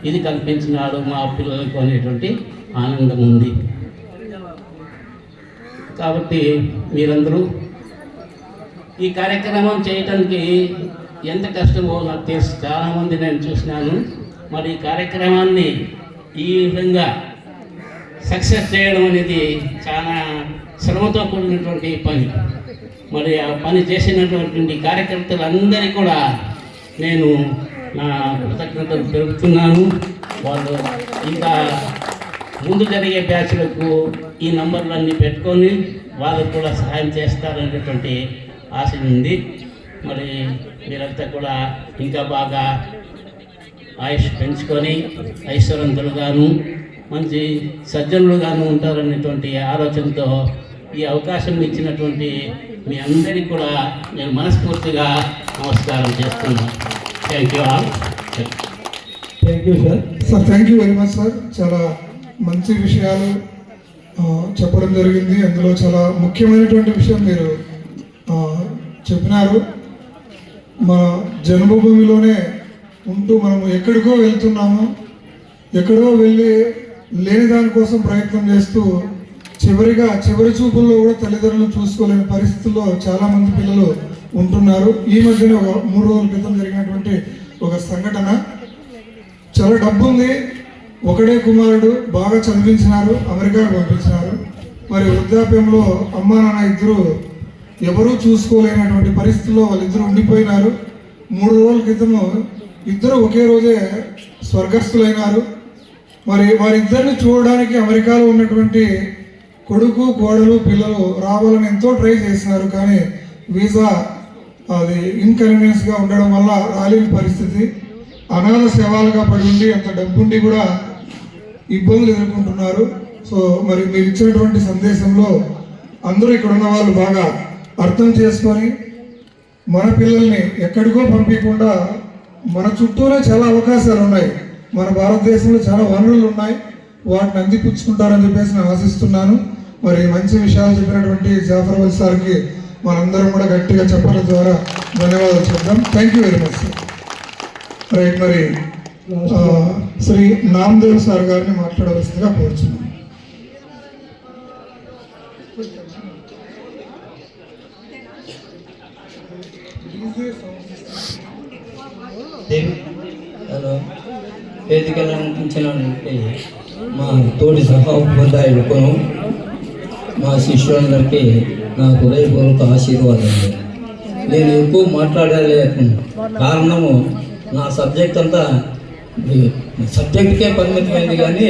ఇది కల్పించినాడు మా పిల్లలకు అనేటువంటి ఆనందం ఉంది. కాబట్టి మీరందరూ ఈ కార్యక్రమం చేయటానికి ఎంత కష్టమో నాకు తెలుసు, చాలామంది నేను చూసినాను. మరి ఈ కార్యక్రమాన్ని ఈ విధంగా సక్సెస్ చేయడం అనేది చాలా శ్రమతో కూడినటువంటి పని. మరి ఆ పని చేసినటువంటి కార్యకర్తలందరికీ కూడా నేను నా కృతజ్ఞతలు తెలుపుతున్నాను. వాళ్ళు ఇంకా ముందు జరిగే బ్యాచ్లకు ఈ నంబర్లన్నీ పెట్టుకొని వాళ్ళకు కూడా సహాయం చేస్తారనేటువంటి ఆశ ఉంది. మరి మీరంతా కూడా ఇంకా బాగా ఆయుష్ పెంచుకొని ఐశ్వర్యంతులుగాను మంచి సజ్జనులుగాను ఉంటారనేటువంటి ఆలోచనతో ఈ అవకాశం ఇచ్చినటువంటి మీ అందరికీ కూడా నేను మనస్ఫూర్తిగా నమస్కారం చేస్తున్నాను. Thank you all. Thank you sir. Sir thank you very much sir. చాలా మంచి విషయాలు చెప్పడం జరిగింది. అందులో చాలా ముఖ్యమైనటువంటి విషయం మీరు చెప్పినారు. మన జన్మభూమిలోనే ఉంటూ మనము ఎక్కడికో వెళ్తున్నాము, ఎక్కడో వెళ్ళి లేని దానికోసం ప్రయత్నం చేస్తూ చివరి చూపుల్లో కూడా తల్లిదండ్రులు చూసుకోలేని పరిస్థితుల్లో చాలామంది పిల్లలు ఉంటున్నారు. ఈ మధ్యన ఒక 3 రోజుల క్రితం జరిగినటువంటి ఒక సంఘటన, చాలా డబ్బు ఉంది, ఒకడే కుమారుడు, బాగా చదివించినారు, అమెరికాకు పంపించినారు. మరి వృద్ధాప్యంలో అమ్మా నాన్న ఇద్దరు ఎవరూ చూసుకోలేనటువంటి పరిస్థితుల్లో వాళ్ళిద్దరూ ఉండిపోయినారు. 3 రోజుల క్రితము ఇద్దరు ఒకే రోజే స్వర్గస్థులైనారు. మరి వారిద్దరిని చూడడానికి అమెరికాలో ఉన్నటువంటి కొడుకు కోడలు పిల్లలు రావాలని ఎంతో ట్రై చేసినారు, కానీ వీసా అది ఇన్కన్వీనియన్స్గా ఉండడం వల్ల రాలేని పరిస్థితి, అనాథ సేవలుగా పడి ఉండి అంత డబ్బుండి కూడా ఇబ్బందులు ఎదుర్కొంటున్నారు. సో మరి మీరు ఇచ్చినటువంటి సందేశంలో అందరూ ఇక్కడ ఉన్న వాళ్ళు బాగా అర్థం చేసుకొని మన పిల్లల్ని ఎక్కడికో పంపించకుండా మన చుట్టూనే చాలా అవకాశాలు ఉన్నాయి, మన భారతదేశంలో చాలా వనరులు ఉన్నాయి, వాటిని అందిపుచ్చుకుంటారని చెప్పేసి నేను ఆశిస్తున్నాను. మరి మంచి విషయాలు చెప్పినటువంటి జాఫర్ వలి సార్కి మనందరం కూడా గట్టిగా చెప్పడం ద్వారా ధన్యవాదాలు చెప్తాం. Thank you very much sir. Right, మరి శ్రీ నామదేవ్ సార్ గారిని మాట్లాడవలసిందిగా కోరుచున్నాం. హలో, వేదికలు అనిపించినటువంటి మా తోటి సహోపాధ్యాయులకు, మా శిష్యులందరికీ నా హృదయపూర్వక ఆశీర్వాదాలు. నేను ఎక్కువ మాట్లాడలేకున్నా, కారణము నా సబ్జెక్ట్ అంతా సబ్జెక్ట్కే పరిమితమైంది, కానీ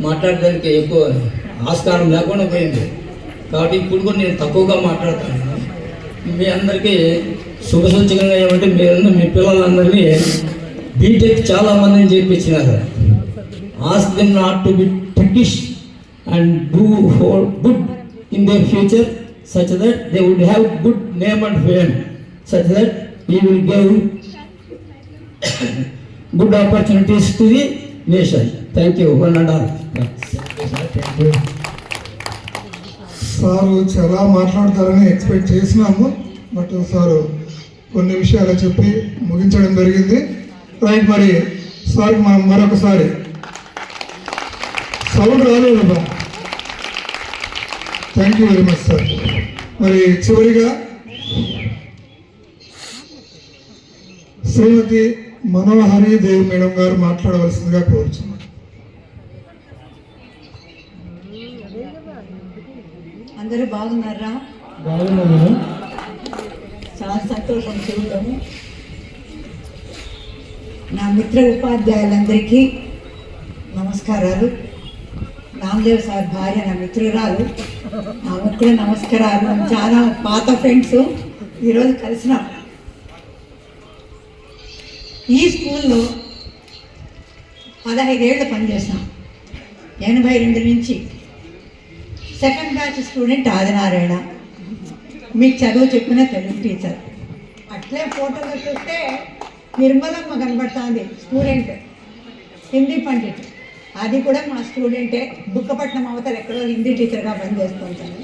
మాట్లాడడానికి ఎక్కువ ఆస్కారం లేకుండా పోయింది. కాబట్టి ఇప్పుడు కూడా నేను తక్కువగా మాట్లాడతాను. మీ అందరికీ శుభసూచకంగా ఏమంటే మీరు మీ పిల్లలందరినీ బీటెక్ చాలామందిని చేయించినారు. Ask them not to be trickish and do good in their future, such that they would have good name and fame, such that we will give good opportunities to the nation. Thank you, one and all. Sir చాలా మాట్లాడతారని expect చేసినాము, but sir కొన్ని విషయాలు చెప్పి ముగించడం జరిగింది. Right, మరి sir మనం మరొకసారి సౌండ్ రాలేదు. Thank you very much sir. మరి చివరిగా శ్రీమతి మనోహరి దేవి మేడం గారు మాట్లాడవలసిందిగా కోరుచున్నాను. అందరూ బాగున్నారా? బాగున్నాను. చాలా సంతోషం చూడటము. నా మిత్ర ఉపాధ్యాయులందరికీ నమస్కారాలు. నామదేవ్ సార్ భార్య నా మిత్రురాలు, ఆమెకు కూడా నమస్కారాలు. మేము చాలా పాత ఫ్రెండ్స్, ఈరోజు కలిసినాం. ఈ స్కూల్లో 15 ఏళ్ళు పనిచేసినాం. 82 నుంచి. సెకండ్ బ్యాచ్ స్టూడెంట్ ఆదినారాయణ, మీకు చదువు చెప్పిన తెలుగు టీచర్. అట్లే ఫోటోలో చూస్తే నిర్మలమ్మ కనబడుతుంది, స్టూడెంట్ హిందీ పండిట్, అది కూడా మా స్టూడెంటే. బుక్కపట్నం అవతల ఎక్కడో హిందీ టీచర్గా పనిచేస్తుంటాను.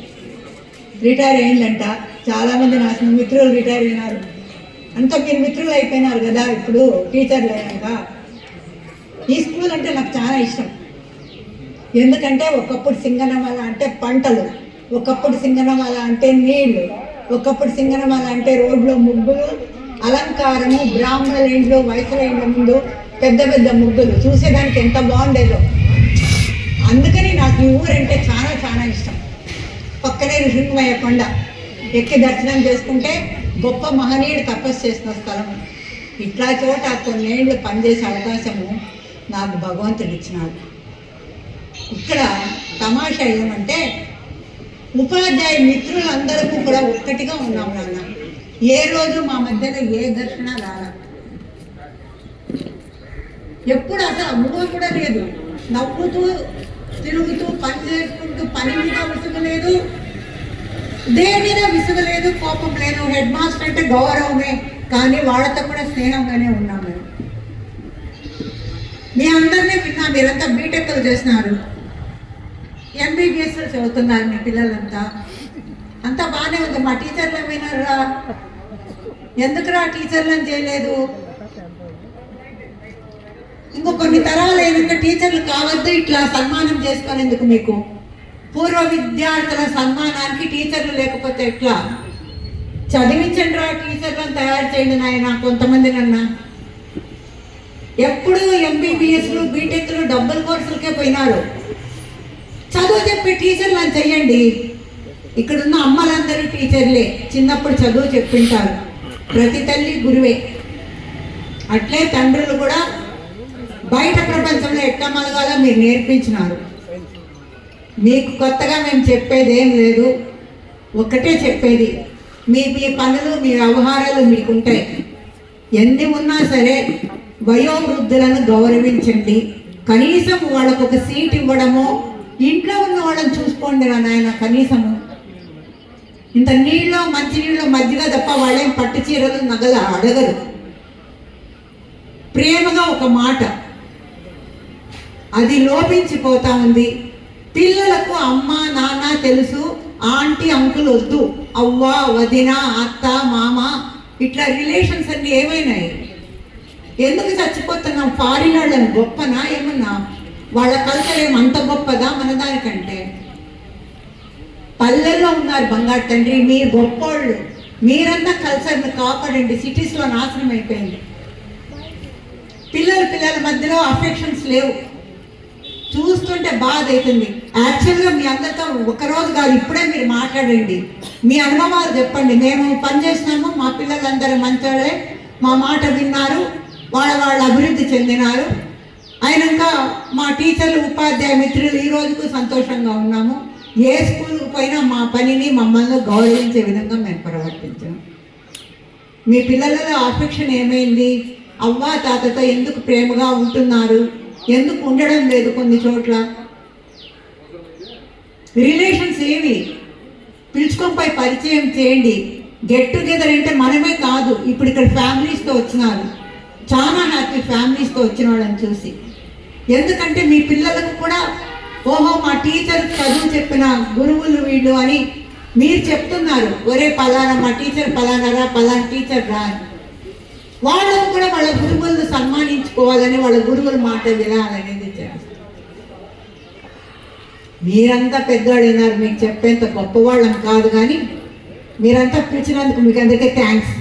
రిటైర్ అయిందంట. చాలామంది నా మిత్రులు రిటైర్ అయినారు. అంతా మీరు మిత్రులు అయిపోయినారు కదా ఇప్పుడు టీచర్లు అయ్యాక. ఈ స్కూల్ అంటే నాకు చాలా ఇష్టం. ఎందుకంటే ఒకప్పుడు సింగనమల అంటే పంటలు, ఒకప్పుడు సింగనమల అంటే నీళ్లు, ఒకప్పుడు సింగనమల అంటే రోడ్లో ముగ్గులు, అలంకారము, బ్రాహ్మణుల ఇండ్లు, వయసుల ఇండ్ల ముందు పెద్ద పెద్ద ముగ్గులు చూసేదానికి ఎంత బాగుండేదో. అందుకని నాకు ఈ ఊరంటే చాలా చాలా ఇష్టం. పక్కనే ఋషిమయ్య కొండ ఎక్కి దర్శనం చేసుకుంటే గొప్ప మహనీయుడు తపస్సు చేసిన స్థలం. ఇట్లా చోట కొన్నేళ్ళు పనిచేసే అవకాశము నాకు భగవంతుడు ఇచ్చినాడు. ఇక్కడ తమాషా ఏమంటే ఉపాధ్యాయ మిత్రులందరూ కూడా ఒక్కటిగా ఉన్నాం నాన్న. ఏ రోజు మా మధ్యలో ఏ ఘర్షణ రాలా. ఎప్పుడు అసలు అమ్మ కూడా లేదు. నవ్వుతూ తిరుగుతూ పని చేసుకుంటూ పని మీద విసుగు లేదు, దేని మీద విసుగు లేదు, కోపం లేదు. హెడ్ మాస్టర్ అంటే గౌరవమే, కానీ వాళ్ళతో కూడా స్నేహంగానే ఉన్నాం మేము. మీ అందరినీ విన్నా. మీరంతా బీటెక్లు చేసినారు, ఎంబీబీఎస్లో చదువుతున్నారు మీ పిల్లలంతా. అంతా బాగానే ఉంది. మా టీచర్లు ఏమైనారా? ఎందుకురా టీచర్లను చేయలేదు? ఇంకో కొన్ని తరాలు అయినాక టీచర్లు కావద్దు ఇట్లా సన్మానం చేసుకునేందుకు. మీకు పూర్వ విద్యార్థుల సన్మానానికి టీచర్లు లేకపోతే ఎట్లా? చదివించండి రా, టీచర్లను తయారు చేయండి నాయన. కొంతమంది నన్న ఎప్పుడు ఎంబీబీఎస్లు బీటెక్లు డబ్బుల కోర్సులకే పోయినారు. చదువు చెప్పే టీచర్లను చెయ్యండి. ఇక్కడున్న అమ్మలందరూ టీచర్లే, చిన్నప్పుడు చదువు చెప్పింటారు. ప్రతి తల్లి గురువే. అట్లే తండ్రులు కూడా బయట ప్రపంచంలో ఎట్లా మలగాలో మీరు నేర్పించినారు. మీకు కొత్తగా మేము చెప్పేది ఏం లేదు. ఒక్కటే చెప్పేది, మీ పనులు మీ వ్యవహారాలు మీకుంటాయి. ఎన్ని ఉన్నా సరే వయోవృద్ధులను గౌరవించండి. కనీసం వాళ్ళకు ఒక సీట్ ఇవ్వడము, ఇంట్లో ఉన్న వాళ్ళని చూసుకోండి రా నాయన. కనీసము ఇంత నీళ్ళు మంచినీళ్ళు మజ్జిగ తప్ప వాళ్ళేం పట్టు చీరలు నగలు అడగరు. ప్రేమగా ఒక మాట, అది లోపించిపోతా ఉంది. పిల్లలకు అమ్మ నాన్న తెలుసు, ఆంటీ అంకుల్ వద్దు, అవ్వ వదిన అత్త మామ ఇట్లా రిలేషన్స్ అన్ని ఏమైనాయి? ఎందుకు చచ్చిపోతున్నాం? ఫారిన్ వాళ్ళని గొప్పనా ఏమన్నా? వాళ్ళ కల్చర్ ఏమంత గొప్పదా మన దానికంటే? పల్లెల్లో ఉన్నారు బంగారు తండ్రి, మీరు గొప్పోళ్ళు. మీరన్నా కల్చర్ని కాపాడండి. సిటీస్లో నాశనం అయిపోయింది. పిల్లల మధ్యలో అఫెక్షన్స్ లేవు. చూస్తుంటే బాధ అవుతుంది. యాక్చువల్గా మీ అందరితో ఒకరోజు కాదు, ఇప్పుడే మీరు మాట్లాడండి, మీ అనుభవాలు చెప్పండి. మేము పనిచేసినాము, మా పిల్లలందరూ మంచోళ్ళే, మా మాట విన్నారు, వాళ్ళ అభివృద్ధి చెందినారు. అయినాక మా టీచర్లు ఉపాధ్యాయ మిత్రులు ఈ రోజుకు సంతోషంగా ఉన్నాము. ఏ స్కూల్కి పోయినా మా పనిని మమ్మల్ని గౌరవించే విధంగా మేము ప్రవర్తించాము. మీ పిల్లలలో అఫెక్షన్ ఏమైంది? అవ్వ తాతతో ఎందుకు ప్రేమగా ఉంటున్నారు? ఎందుకు ఉండడం లేదు కొన్ని చోట్ల? రిలేషన్స్ ఏవి? పిలుచుకొని పరిచయం చేయండి. గెట్ టుగెదర్ అంటే మనమే కాదు, ఇప్పుడు ఇక్కడ ఫ్యామిలీస్తో వచ్చినారు. చాలా హ్యాపీ ఫ్యామిలీస్తో వచ్చిన వాళ్ళని చూసి. ఎందుకంటే మీ పిల్లలకు కూడా ఓహో మా టీచర్ చదువు చెప్పిన గురువులు వీళ్ళు అని మీరు చెప్తున్నారు. ఒరే పలానా మా టీచర్ పలానా పలానా టీచర్ రా అని. వాళ్ళకు కూడా వాళ్ళ గురువులను సన్మానించుకోవాలని, వాళ్ళ గురువుల మాట వినాలనేది చేస్తారు. మీరంతా పెద్దవాళ్ళైనారు, మీకు చెప్పేంత గొప్పవాళ్ళం కాదు, కానీ మీరంతా పిలిచినందుకు మీకు అందరికీ థ్యాంక్స్.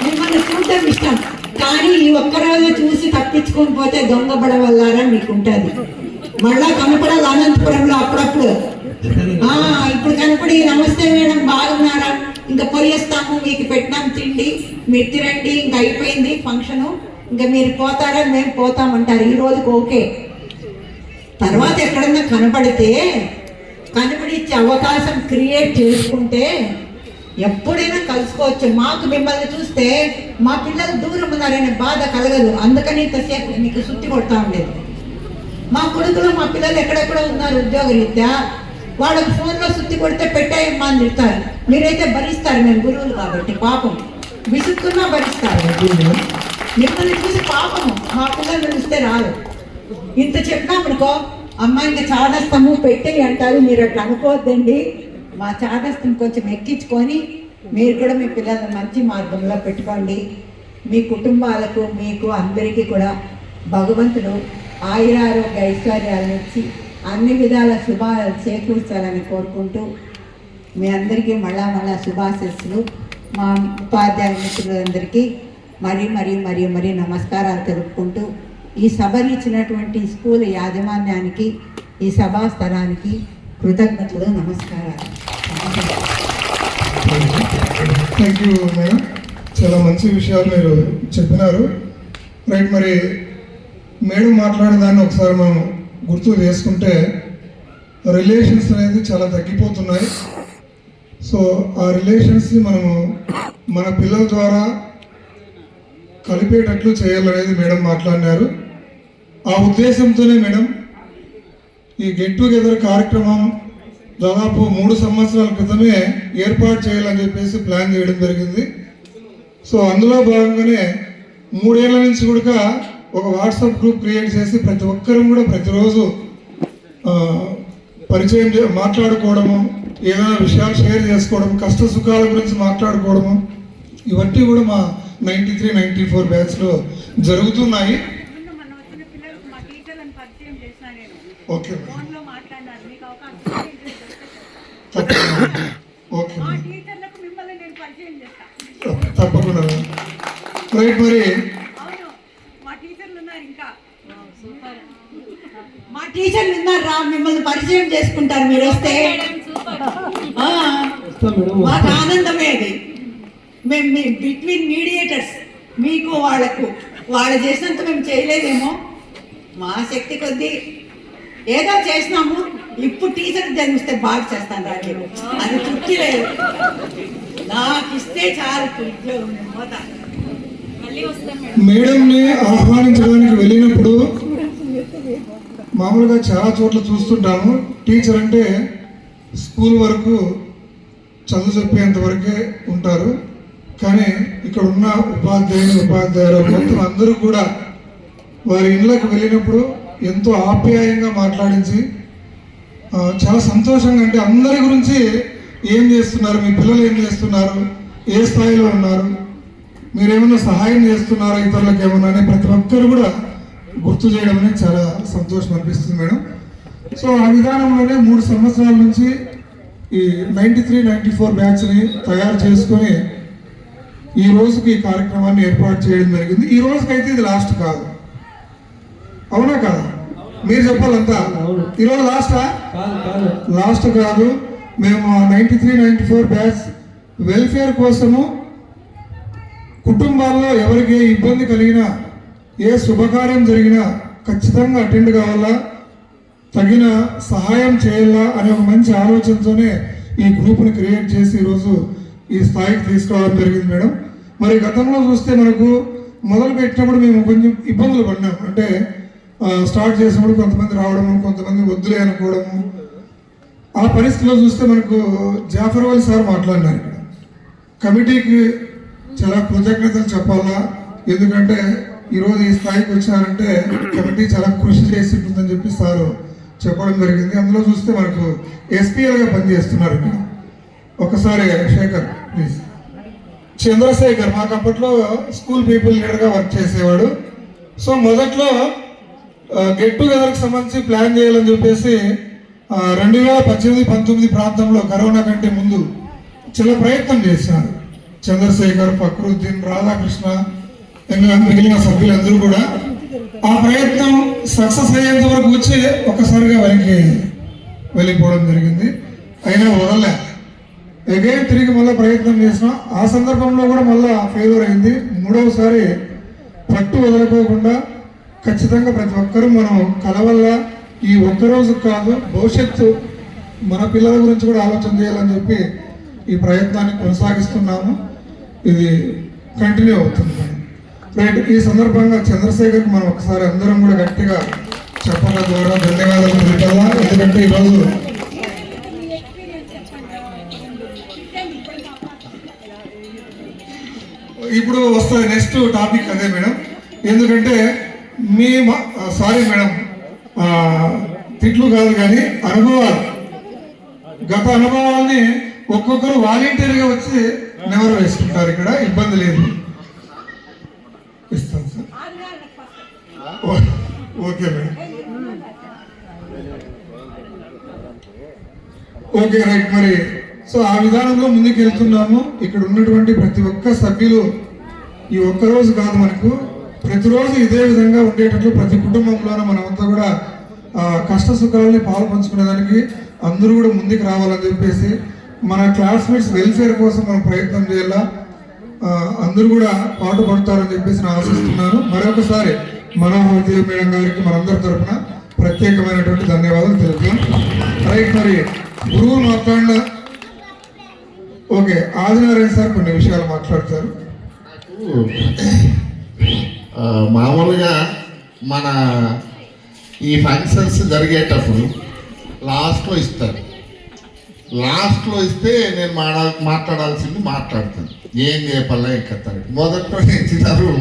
మిమ్మల్ని చూడటం ఇష్టం, కానీ ఈ ఒక్కరోజు చూసి తప్పించుకొని పోతే దొంగ పడవల్లారా మీకు ఉంటుంది. మళ్ళా కనపడాలి అనంతపురంలో అప్పుడప్పుడు. ఇప్పుడు కనపడి నమస్తే మేడం బాగున్నారా, ఇంకా పోయేస్తాము, మీకు పెట్టినాం తిండి, మీరు తిరండి, ఇంకా అయిపోయింది ఫంక్షను, ఇంకా మీరు పోతారా, మేము పోతామంటారు. ఈ రోజుకి ఓకే. తర్వాత ఎక్కడన్నా కనపడిచ్చే అవకాశం క్రియేట్ చేసుకుంటే ఎప్పుడైనా కలుసుకోవచ్చు. మాకు మిమ్మల్ని చూస్తే మా పిల్లలు దూరం ఉన్నారనే బాధ కలగదు. అందుకని ఇంతసేపు మీకు సుత్తి కొడతా ఉండేది. మా కొడుకులు మా పిల్లలు ఎక్కడెక్కడో ఉన్నారు ఉద్యోగరీత్యా, వాళ్ళకి ఫోన్లో సుత్తి కొడితే పెట్టాయమ్మా అని చెప్తారు. మీరైతే భరిస్తారు, మేము గురువులు కాబట్టి. పాపం విసుక్కున్నా భరిస్తారు. మిమ్మల్ని చూసి పాపము మా పిల్లలు చూస్తే రాదు. ఇంత చెప్పినామనుకో, అమ్మ ఇంకా చాదస్తము పెట్టేయి అంటారు. మీరు అట్లా అనుకోవద్దండి. మా చాదస్తం కొంచెం ఎక్కించుకొని మీరు కూడా మీ పిల్లల్ని మంచి మార్గంలో పెట్టుకోండి. మీ కుటుంబాలకు మీకు అందరికీ కూడా భగవంతుడు ఆయురారోగ్య ఐశ్వర్యాలను ఇచ్చి అన్ని విధాల శుభాలు చేకూర్చాలని కోరుకుంటూ మీ అందరికీ మళ్ళా శుభాశీస్సులు. మా ఉపాధ్యాయ మిత్రులందరికీ మరీ నమస్కారాలు తెలుపుకుంటూ ఈ సభనిచ్చినటువంటి స్కూల్ యాజమాన్యానికి, ఈ సభా స్థలానికి కృతజ్ఞతలు, నమస్కారాలు. థ్యాంక్ యూ మేడం, చాలా మంచి విషయాలు మీరు చెప్పినారు. రైట్, మరి మేడం మాట్లాడిన దాన్ని ఒకసారి మనం గుర్తు చేసుకుంటే రిలేషన్స్ అనేది చాలా తగ్గిపోతున్నాయి. సో ఆ రిలేషన్స్ని మనము మన పిల్లల ద్వారా కలిపేటట్లు చేయాలనేది మేడం మాట్లాడినారు. ఆ ఉద్దేశంతోనే మేడం ఈ గెట్ టుగెదర్ కార్యక్రమం దాదాపు 3 సంవత్సరాల క్రితమే ఏర్పాటు చేయాలని చెప్పేసి ప్లాన్ చేయడం జరిగింది. సో అందులో భాగంగానే 3 ఏళ్ల నుంచి కూడా ఒక వాట్సాప్ గ్రూప్ క్రియేట్ చేసి ప్రతి ఒక్కరూ కూడా ప్రతిరోజు పరిచయం మాట్లాడుకోవడము, ఏదైనా విషయాలు షేర్ చేసుకోవడం, కష్ట సుఖాల గురించి మాట్లాడుకోవడము, ఇవన్నీ కూడా మా 93-94 బ్యాచ్లో జరుగుతున్నాయి. ఓకే ఓకే తప్పకుండా. రైట్, మరి మా టీచర్లు ఉన్నారు రా, మిమ్మల్ని పరిచయం చేసుకుంటారు మీరు వస్తే. మాకు ఆనందమే అది. మేము బిట్వీన్ మీడియేటర్స్, మీకు వాళ్ళకు వాళ్ళు చేసినంత మేము చేయలేదేమో, మా శక్తి కొద్దీ ఏదో చేసినాము, ఇప్పుడు టీచర్ జరిగిస్తే బాగా చేస్తాను రాజు, అది తృప్తి లేదు. నాకు ఇస్తే చాలు, ఇంట్లో పోతా. మేడంని ఆహ్వానించడానికి వెళ్ళినప్పుడు మామూలుగా చాలా చోట్ల చూస్తుంటాము, టీచర్ అంటే స్కూల్ వరకు చదువు చెప్పేంత వరకే ఉంటారు. కానీ ఇక్కడ ఉన్న ఉపాధ్యాయులు మొత్తం అందరూ కూడా వారి ఇళ్ళకి వెళ్ళినప్పుడు ఎంతో ఆప్యాయంగా మాట్లాడించి చాలా సంతోషంగా, అంటే అందరి గురించి ఏం చేస్తున్నారు, మీ పిల్లలు ఏం చేస్తున్నారు, ఏ స్థాయిలో ఉన్నారు, మీరేమన్నా సహాయం చేస్తున్నారా ఇతరులకు ఏమన్నా అని ప్రతి ఒక్కరు కూడా గుర్తు చేయడం అనేది చాలా సంతోషం అనిపిస్తుంది మేడం. సో ఆ విధానంలోనే 3 సంవత్సరాల నుంచి ఈ 93-94 బ్యాచ్ని తయారు చేసుకొని ఈ రోజుకి ఈ కార్యక్రమాన్ని ఏర్పాటు చేయడం జరిగింది. ఈ రోజుకైతే ఇది లాస్ట్ కాదు, అవునా కాదు? మీరు చెప్పాలంతా ఈరోజు లాస్టా? లాస్ట్ కాదు. మేము 93-94 బ్యాచ్ వెల్ఫేర్ కోసము కుటుంబాల్లో ఎవరికి ఏ ఇబ్బంది కలిగినా, ఏ శుభకార్యం జరిగినా ఖచ్చితంగా అటెండ్ కావాలా, తగిన సహాయం చేయాలా అనే ఒక మంచి ఆలోచనతోనే ఈ గ్రూప్ని క్రియేట్ చేసి ఈరోజు ఈ స్థాయికి తీసుకురావడం జరిగింది మేడం. మరి గతంలో చూస్తే మనకు మొదలు పెట్టినప్పుడు మేము కొంచెం ఇబ్బందులు పడినాం. అంటే స్టార్ట్ చేసినప్పుడు కొంతమంది రావడము, కొంతమంది వద్దులే అనుకోవడము. ఆ పరిస్థితిలో చూస్తే మనకు జాఫర్ అలీ సార్ మాట్లాడినారు. ఇక్కడ కమిటీకి చాలా కృతజ్ఞతలు చెప్పాలా, ఎందుకంటే ఈరోజు ఈ స్థాయికి వచ్చినారంటే కమిటీ చాలా కృషి చేసి ఉంటుందని చెప్పి సారు చెప్పడం జరిగింది. అందులో చూస్తే మనకు ఎస్పీఎల్గా పనిచేస్తున్నారు ఇక్కడ. ఒకసారి శేఖర్ ప్లీజ్. చంద్రశేఖర్ మాకు అప్పట్లో స్కూల్ పీపుల్ లీడర్గా వర్క్ చేసేవాడు. సో మొదట్లో గెట్ టుగెదర్కి సంబంధించి ప్లాన్ చేయాలని చెప్పేసి 2018-19 ప్రాంతంలో కరోనా కంటే ముందు చాలా ప్రయత్నం చేశారు. చంద్రశేఖర్, ఫక్రుద్దీన్, రాధాకృష్ణ, మిగిలిన సభ్యులందరూ కూడా ఆ ప్రయత్నం సక్సెస్ అయ్యేంత వరకు వచ్చి ఒకసారిగా వెనక్కి వెళ్ళిపోవడం జరిగింది. అయినా వదలలే, అగైన్ తిరిగి మళ్ళీ ప్రయత్నం చేసినాం. ఆ సందర్భంలో కూడా మళ్ళీ ఫెయిల్యూర్ అయింది. 3వసారి పట్టు వదలకోకుండా ఖచ్చితంగా ప్రతి ఒక్కరూ మనం కలవల్ల, ఈ ఒక్కరోజు కాదు భవిష్యత్తు మన పిల్లల గురించి కూడా ఆలోచన చేయాలని చెప్పి ఈ ప్రయత్నాన్ని కొనసాగిస్తున్నాము. ఇది కంటిన్యూ అవుతుంది మేడం. రైట్, ఈ సందర్భంగా చంద్రశేఖర్కి మనం ఒకసారి అందరం కూడా గట్టిగా చెప్పడం ద్వారా ధన్యవాదాలు తెలిపాలా. ఎందుకంటే ఈరోజు ఇప్పుడు వస్తుంది నెక్స్ట్ టాపిక్ అదే మేడం. ఎందుకంటే మీ సారీ మేడం, తిట్లు కాదు కానీ అనుభవాలు, గత అనుభవాల్ని ఒక్కొక్కరు వాలంటీర్గా వచ్చి నెవరు వేసుకుంటారు. ఇక్కడ ఇబ్బంది లేదు, ఇస్తాను sir. Okay madam, okay right. మరి సో ఆ విధానంలో ముందుకు వెళ్తున్నాము. ఇక్కడ ఉన్నటువంటి ప్రతి ఒక్క సభ్యులు ఈ ఒక్కరోజు కాదు, మనకు ప్రతిరోజు ఇదే విధంగా ఉండేటట్లు ప్రతి కుటుంబంలోనూ మనమంతా కూడా కష్ట సుఖాలని పాలు పంచుకునేదానికి అందరూ కూడా ముందుకు రావాలని చెప్పేసి మన క్లాస్మేట్స్ వెల్ఫేర్ కోసం మనం ప్రయత్నం చేయాలా, అందరూ కూడా పాటు పడతారని చెప్పేసి నేను ఆశిస్తున్నాను. మరొకసారి మనోహర్ మేడం గారికి మనందరి తరఫున ప్రత్యేకమైనటువంటి ధన్యవాదాలు తెలుపుతాం. రైట్, మరి గురువులు మాట్లాడిన ఓకే ఆదినారాయణ సార్ కొన్ని విషయాలు మాట్లాడతారు. మామూలుగా మన ఈ ఫంక్షన్స్ జరిగేటప్పుడు లాస్ట్లో ఇస్తారు. లాస్ట్లో ఇస్తే నేను మాట్లాడాల్సింది మాట్లాడతాను. ఏం చెప్పాలా ఎక్కతారు. మొదట్లో ఇచ్చినారు,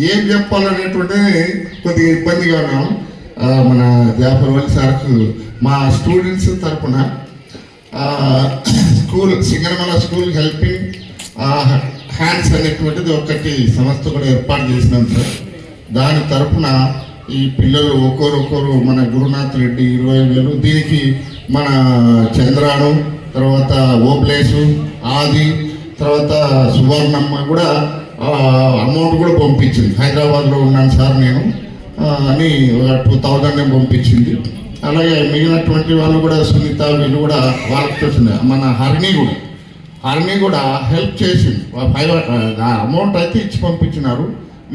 ఏం చెప్పాలనేటువంటిది కొద్దిగా ఇబ్బందిగా ఉన్నాము. మన జాఫర్ అలీ సార్కు మా స్టూడెంట్స్ తరఫున school Singanamala school helping hands అనేటువంటిది ఒకటి సంస్థ కూడా ఏర్పాటు చేసినాం సార్. దాని తరఫున ఈ పిల్లలు ఒక్కొక్కరు మన గురునాథ్ రెడ్డి 20,000, దీనికి మన చంద్రాను, తర్వాత ఓబ్లేసు, ఆది, తర్వాత సువర్ణమ్మ కూడా అమౌంట్ కూడా పంపించింది. హైదరాబాద్లో ఉన్నాను సార్ నేను అని 2,000 పంపించింది. అలాగే మిగిలినటువంటి వాళ్ళు కూడా సునీత వీళ్ళు కూడా వాళ్ళకి వచ్చింది. మన హరిణి కూడా హెల్ప్ చేసింది. 5 అమౌంట్ అయితే ఇచ్చి పంపించినారు.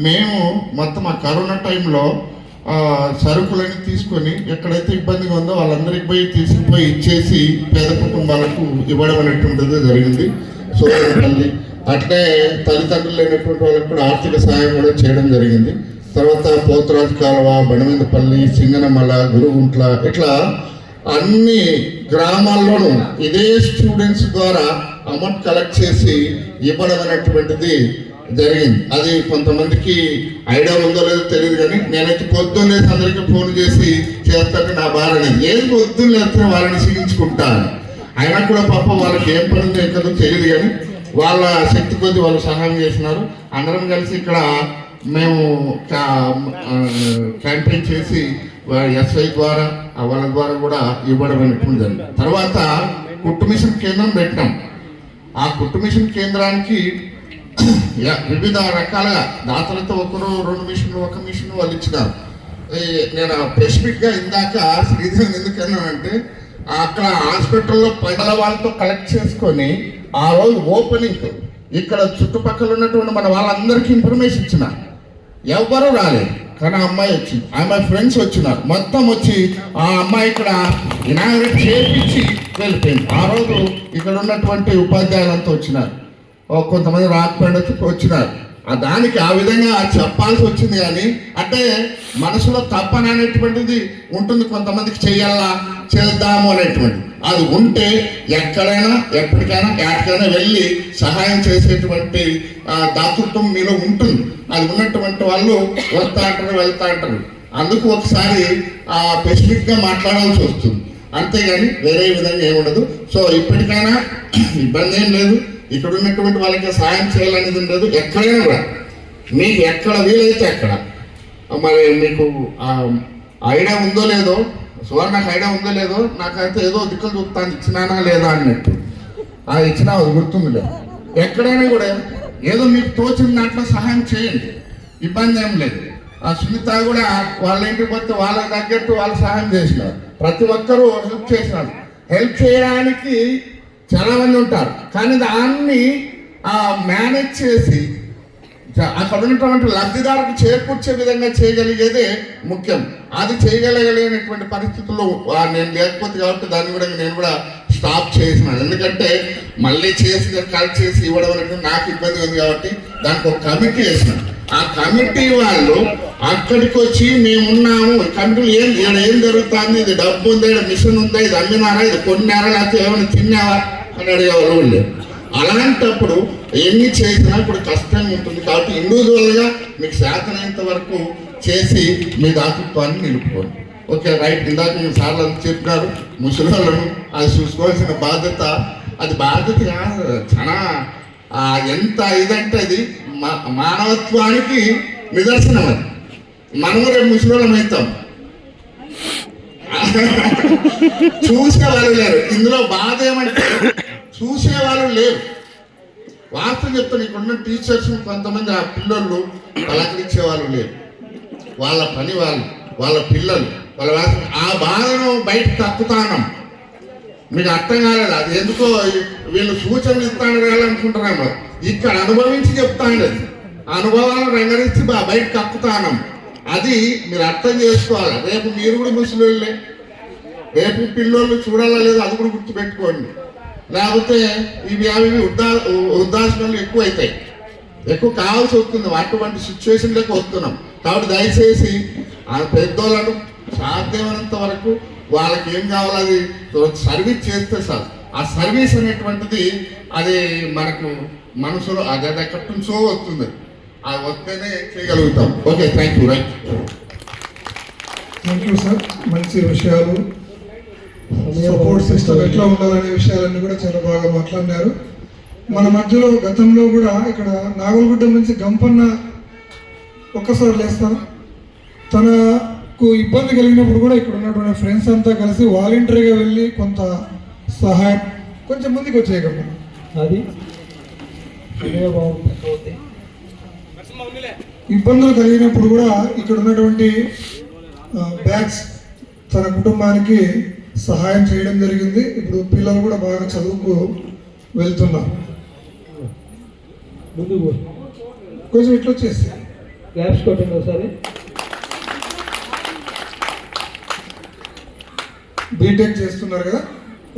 మేము మొత్తం ఆ కరోనా టైంలో సరుకులని తీసుకొని ఎక్కడైతే ఇబ్బందిగా ఉందో వాళ్ళందరికి పోయి తీసుకుపోయి ఇచ్చేసి పేద కుటుంబాలకు ఇవ్వడం అనేటువంటిది జరిగింది. సోదరుపల్లి అట్లే తల్లిదండ్రులు లేనటువంటి వాళ్ళకి కూడా ఆర్థిక సహాయం కూడా చేయడం జరిగింది. తర్వాత పోతురాజు కాలువ, బణమేందపల్లి, సింగనమల, గురుగుంట్ల ఇట్లా అన్ని గ్రామాల్లోనూ ఇదే స్టూడెంట్స్ ద్వారా అమౌంట్ కలెక్ట్ చేసి ఇవ్వడం అనేటువంటిది జరిగింది. అది కొంతమందికి ఐడియా ఉందో లేదో తెలియదు, కానీ నేనైతే పొద్దున్న లేసి అందరికీ ఫోన్ చేసి చేస్తాను నా బాధ అనేది. ఏది పొద్దున్న లేస్తే వాళ్ళని సిగించుకుంటాను. అయినా కూడా పాప వాళ్ళకి ఏం పని ఉందో ఎక్కడో తెలియదు, కానీ వాళ్ళ శక్తి కొద్ది వాళ్ళు సహాయం చేసినారు. అందరం కలిసి ఇక్కడ మేము క్యాంపెయిన్ చేసి ఎస్ఐ ద్వారా వాళ్ళ ద్వారా కూడా ఇవ్వడం అనేటువంటి జరిగింది. తర్వాత కుట్టు మిషన్ కేంద్రం పెట్టినాం. ఆ కుట్టు మిషన్ కేంద్రానికి వివిధ రకాలుగా దాతలతో ఒకరు 2 మిషన్లు 1 మిషన్ వాళ్ళు ఇచ్చినారు. నేను స్పెసిఫిక్గా ఇందాక శ్రీధరన్ ఎందుకన్నానంటే అక్కడ హాస్పిటల్లో ప్రజల వాళ్ళతో కలెక్ట్ చేసుకొని ఆ రోజు ఓపెనింగ్ ఇక్కడ చుట్టుపక్కల ఉన్నటువంటి మన వాళ్ళందరికీ ఇన్ఫర్మేషన్ ఇచ్చిన, ఎవ్వరూ రాలేదు. కానీ ఆ అమ్మాయి వచ్చింది, ఆమె ఫ్రెండ్స్ వచ్చినారు, మొత్తం వచ్చి ఆ అమ్మాయి ఇక్కడ ఇనాగరేట్ చేయించి వెళ్ళిపోయింది. ఆ రోజు ఇక్కడ ఉన్నటువంటి ఉపాధ్యాయులంతా వచ్చినారు, కొంతమంది రాకపోయినా వచ్చినారు. దానికి ఆ విధంగా చెప్పాల్సి వచ్చింది. కానీ అంటే మనసులో తప్పన అనేటువంటిది ఉంటుంది, కొంతమందికి చెయ్యాలా చేద్దాము అనేటువంటిది. అది ఉంటే ఎక్కడైనా ఎప్పటికైనా ఎక్కడికైనా వెళ్ళి సహాయం చేసేటువంటి దాతృత్వం మీలో ఉంటుంది. అది ఉన్నటువంటి వాళ్ళు వస్తా అంటారు, వెళ్తా అంటారు. అందుకు ఒకసారి స్పెసిఫిక్గా మాట్లాడాల్సి వస్తుంది, అంతేగాని వేరే విధంగా ఏముండదు. సో ఇప్పటికైనా ఇబ్బంది ఏం లేదు, ఇక్కడ ఉన్నటువంటి వాళ్ళకి సహాయం చేయాలనేది ఉండదు. ఎక్కడైనా కూడా మీకు ఎక్కడ వీలైతే అక్కడ, మరి మీకు ఐడియా ఉందో లేదో, సువర్ణకు ఐడియా ఉందో లేదో, నాకైతే ఏదో దిక్కులు చూస్తాను ఇచ్చినానా లేదా అన్నట్టు. అది ఇచ్చినా అది గుర్తుంది లేదు. ఎక్కడైనా కూడా ఏదో మీకు తోచిన దాంట్లో సహాయం చేయండి, ఇబ్బంది ఏం లేదు. సునీత కూడా వాళ్ళ ఇంటికి పోతే వాళ్ళకి తగ్గట్టు వాళ్ళు సహాయం చేసినారు. ప్రతి ఒక్కరూ హెల్ప్ చేసినారు. హెల్ప్ చేయడానికి చాలా మంది ఉంటారు, కానీ దాన్ని మేనేజ్ చేసి అక్కడ ఉన్నటువంటి లబ్ధిదారులకు చేకూర్చే విధంగా చేయగలిగేదే ముఖ్యం. అది చేయగలిగలేనటువంటి పరిస్థితుల్లో నేను లేకపోతే కాబట్టి దాన్ని కూడా నేను కూడా స్టాప్ చేసినాను. ఎందుకంటే మళ్ళీ చేసి కలెక్ట్ చేసి ఇవ్వడం అనేది నాకు ఇబ్బంది ఉంది కాబట్టి దానికి ఒక కమిటీ వేసినాను. ఆ కమిటీ వాళ్ళు అక్కడికి వచ్చి మేమున్నాము, కమిటీలు ఏం జరుగుతుంది, ఇది డబ్బు ఉందా, ఇది మిషన్ ఉందా, ఇది అమ్మినారా, ఇది కొన్నారా, లేకపోతే ఏమైనా తిన్నావా అని అడిగేవాళ్ళు లేదు. అలాంటప్పుడు ఎన్ని చేసినా ఇప్పుడు కష్టంగా ఉంటుంది కాబట్టి ఇండివిజువల్గా మీకు శాతమైనంత వరకు చేసి మీ దాతృత్వాన్ని నిలుపుకోండి. Okay right. ఇందాక మీరు సార్లు చెప్పినారు, ముసలిళ్ళను అది చూసుకోవాల్సిన బాధ్యత, అది బాధ్యత కాదు, చాలా ఎంత ఇదంటే అది మానవత్వానికి నిదర్శనం. అది మనము రేపు ముసలిళ్ళం అవుతాం, చూసేవాళ్ళు లేరు. ఇందులో బాధ ఏమంటే చూసేవాళ్ళు లేరు. వాస్తవం చెప్తాను, ఇక్కడ ఉన్న టీచర్స్ కొంతమంది ఆ పిల్లలు పలకరించే వాళ్ళు లేరు. వాళ్ళ పని వాళ్ళు, వాళ్ళ పిల్లలు, వాళ్ళ ఆ బాధను బయట తప్పుతానం. మీకు అర్థం కాలేదు, అది ఎందుకో వీళ్ళు సూచనలు ఇస్తాను అనుకుంటున్నాము. ఇక్కడ అనుభవించి చెప్తాను, అది అనుభవాలను రంగరించి బయట కక్కుతానం. అది మీరు అర్థం చేసుకోవాలి. రేపు మీరు కూడా ముసలిళ్ళే, రేపు పిల్లోళ్ళు చూడాలా లేదు అది కూడా గుర్తుపెట్టుకోండి. లేకపోతే ఇవి వృద్ధాశ్రమాలు ఎక్కువ అవుతాయి, ఎక్కువ కావాల్సి వస్తుంది. అటువంటి సిచ్యువేషన్లోకి వస్తున్నాం కాబట్టి దయచేసి ఆ పెద్దోళ్ళను సాధ్యమైనంత వరకు వాళ్ళకి ఏం కావాలో అది సర్వీస్ చేస్తే సార్, ఆ సర్వీస్ అనేటువంటిది అది మనకు మనసులో అది ఎక్కడి నుంచో వస్తుంది, అది వస్తేనే చేయగలుగుతాం. Okay, thank you. Right, thank you sir. మంచి విషయాలు, సపోర్ట్ సిస్టమ్ ఎట్లా ఉండాలనే విషయాలన్నీ కూడా చాలా బాగా మాట్లాడినారు. మన మధ్యలో గతంలో కూడా ఇక్కడ నాగులగుడ్డ నుంచి గంపన్న ఒక్కసారి లేస్తాను, తనకు ఇబ్బంది కలిగినప్పుడు కూడా ఇక్కడ ఉన్నటువంటి ఫ్రెండ్స్ అంతా కలిసి వాలంటరీగా వెళ్ళి కొంత సహాయం, కొంచెం ముందుకు వచ్చాయి గంపన్న. అది ఇబ్బందులు కలిగినప్పుడు కూడా ఇక్కడ ఉన్నటువంటి బ్యాగ్స్ తన కుటుంబానికి సహాయం చేయడం జరిగింది. ఇప్పుడు పిల్లలు కూడా బాగా చదువుకు వెళ్తున్నారు. ముందుకు కొంచెం ఇట్లా వచ్చేసి గ్యాప్స్ కొట్టండి ఒకసారి. బీటెక్ చేస్తున్నారు కదా,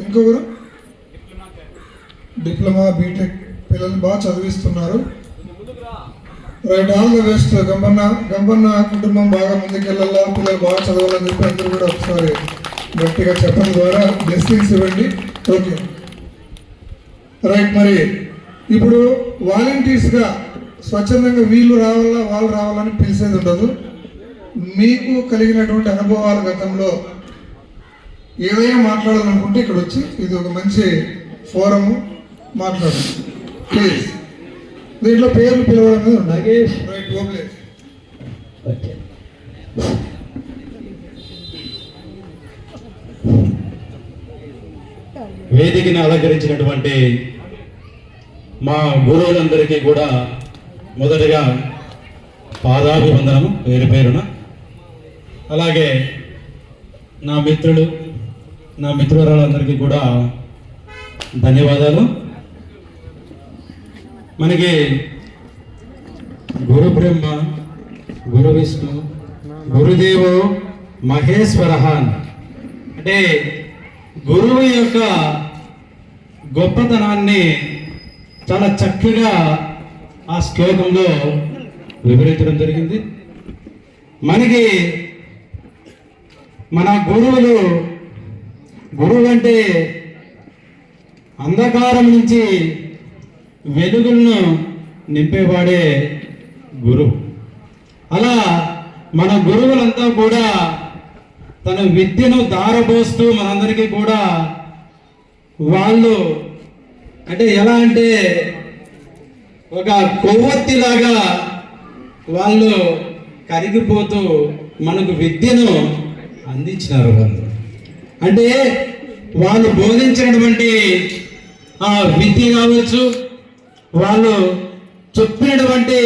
ఇంకొకరు డిప్లొమా బీటెక్ పిల్లలు బాగా చదివిస్తున్నారు. Right, all the best. Gampanna కుటుంబం బాగా ముందుకెళ్ళాలా, పిల్లలు బాగా చదవాలని చెప్పి అందరూ కూడా ఒకసారి గట్టిగా చెప్పడం ద్వారా బ్లెస్సింగ్స్ ఇవ్వండి. Okay right. మరి ఇప్పుడు వాలంటీర్స్గా స్వచ్ఛందంగా వీళ్ళు రావాలా వాళ్ళు రావాలని పిలిచేది ఉండదు. మీకు కలిగినటువంటి అనుభవాల గతంలో ఏదైనా మాట్లాడాలనుకుంటే ఇక్కడ వచ్చి ఇది ఒక మంచి ఫోరము, మాట్లాడండి ప్లీజ్. దీంట్లో పేర్లు పిలవడం అనేది ఉండాలి. రైట్, ఓబ్లేస్. వేదికని అలంకరించినటువంటి మా గురువులందరికీ కూడా మొదటగా పాదాభివందనము పేరు పేరున. అలాగే నా మిత్రులు, నా మిత్రురాలందరికీ కూడా ధన్యవాదాలు. మనకి గురు బ్రహ్మ, గురు విష్ణు, గురుదేవో మహేశ్వర అంటే గురువు యొక్క గొప్పతనాన్ని చాలా చక్కగా ఆ శ్లోకంలో వివరించడం జరిగింది. మనకి మన గురువు అంటే అంధకారం నుంచి వెలుగులను నింపేవాడే గురువు. అలా మన గురువులంతా కూడా తన విద్యను దారబోస్తూ మనందరికీ కూడా వాళ్ళు అంటే ఎలా అంటే ఒక కొవ్వొత్తిలాగా వాళ్ళు కరిగిపోతూ మనకు విద్యను అందించినారు. వాళ్ళు అంటే వాళ్ళు బోధించినటువంటి ఆ విద్య కావచ్చు, వాళ్ళు చెప్పినటువంటి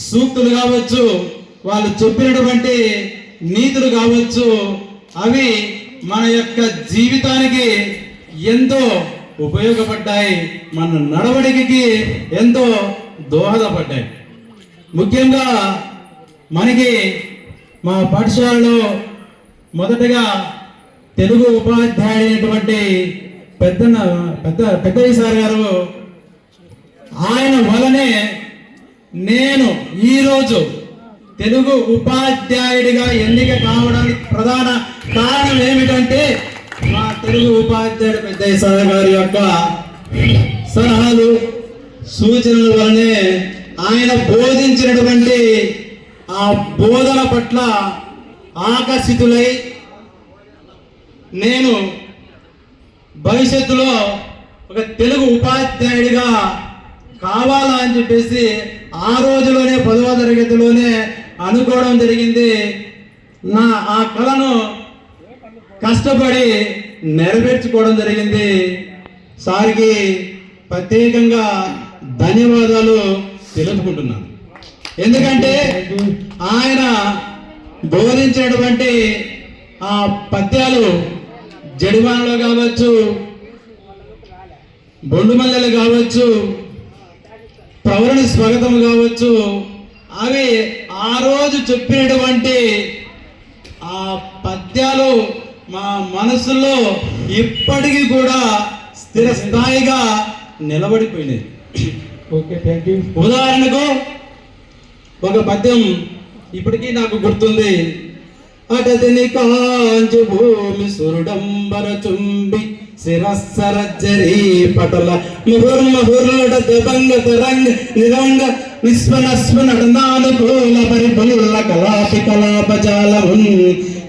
సూక్తులు కావచ్చు, వాళ్ళు చెప్పినటువంటి నీతులు కావచ్చు, అవి మన యొక్క జీవితానికి ఎంతో ఉపయోగపడ్డాయి, మన నడవడికి ఎంతో దోహదపడ్డాయి. ముఖ్యంగా మనకి మా పాఠశాలలో మొదటగా తెలుగు ఉపాధ్యాయుడైనటువంటి పెద్దయ్య సార్ గారు, ఆయన వలనే నేను ఈరోజు తెలుగు ఉపాధ్యాయుడిగా ఎన్నిక కావడానికి ప్రధాన కారణం ఏమిటంటే మా తెలుగు ఉపాధ్యాయుడు పెద్దయ్య సార్ గారి యొక్క సలహాలు, సూచనల వలనే ఆయన బోధించినటువంటి ఆ బోధన పట్ల ఆకర్షితులై నేను భవిష్యత్తులో ఒక తెలుగు ఉపాధ్యాయుడిగా కావాలా అని చెప్పేసి ఆ రోజులోనే 10వ తరగతిలోనే అనుకోవడం జరిగింది. నా ఆ కళను కష్టపడి నెరవేర్చుకోవడం జరిగింది. సార్కి ప్రత్యేకంగా ధన్యవాదాలు తెలుపుకుంటున్నాను. ఎందుకంటే ఆయన బోధించినటువంటి ఆ పద్యాలు జడివానలో కావచ్చు, బొండుమల్లెలు కావచ్చు, ప్రవరణ స్వాగతం కావచ్చు, అవి ఆ రోజు చెప్పినటువంటి ఆ పద్యాలు మా మనసులో ఇప్పటికీ కూడా స్థిర స్థాయిగా నిలబడిపోయినాయి. Okay, thank you. ఉదాహరణకు ఒక పద్యం ఇప్పటికీ నాకు గుర్తుంది. అటదిని కాంచు భూమి సురుడంబర చుంబి శిరస్సరజ్జరీ పటల ముహుర్ముహుర్లడ దబంగ తరంగ నిరంగ విశ్వనస్వనటనానుకూల పరిపుల్ల కలాపి కలాపజాలమున్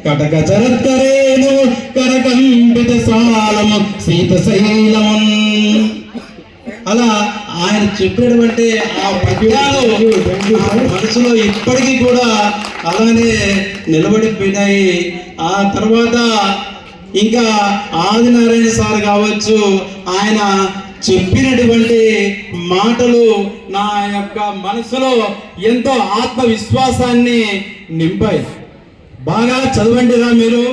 కటక చరత్కరేణు కరకంబిత సాలము సీత శైలమున్. అలా ఆయన చెప్పినటువంటి ఆ పద్యాలు మనసులో ఇప్పటికీ కూడా అలానే నిలబడిపోయినాయి. ఆ తర్వాత ఇంకా ఆదినారాయణ సార్ కావచ్చు, ఆయన చెప్పినటువంటి మాటలు నా యొక్క మనసులో ఎంతో ఆత్మవిశ్వాసాన్ని నింపాయి. బాగా చదవండిరా, మీరు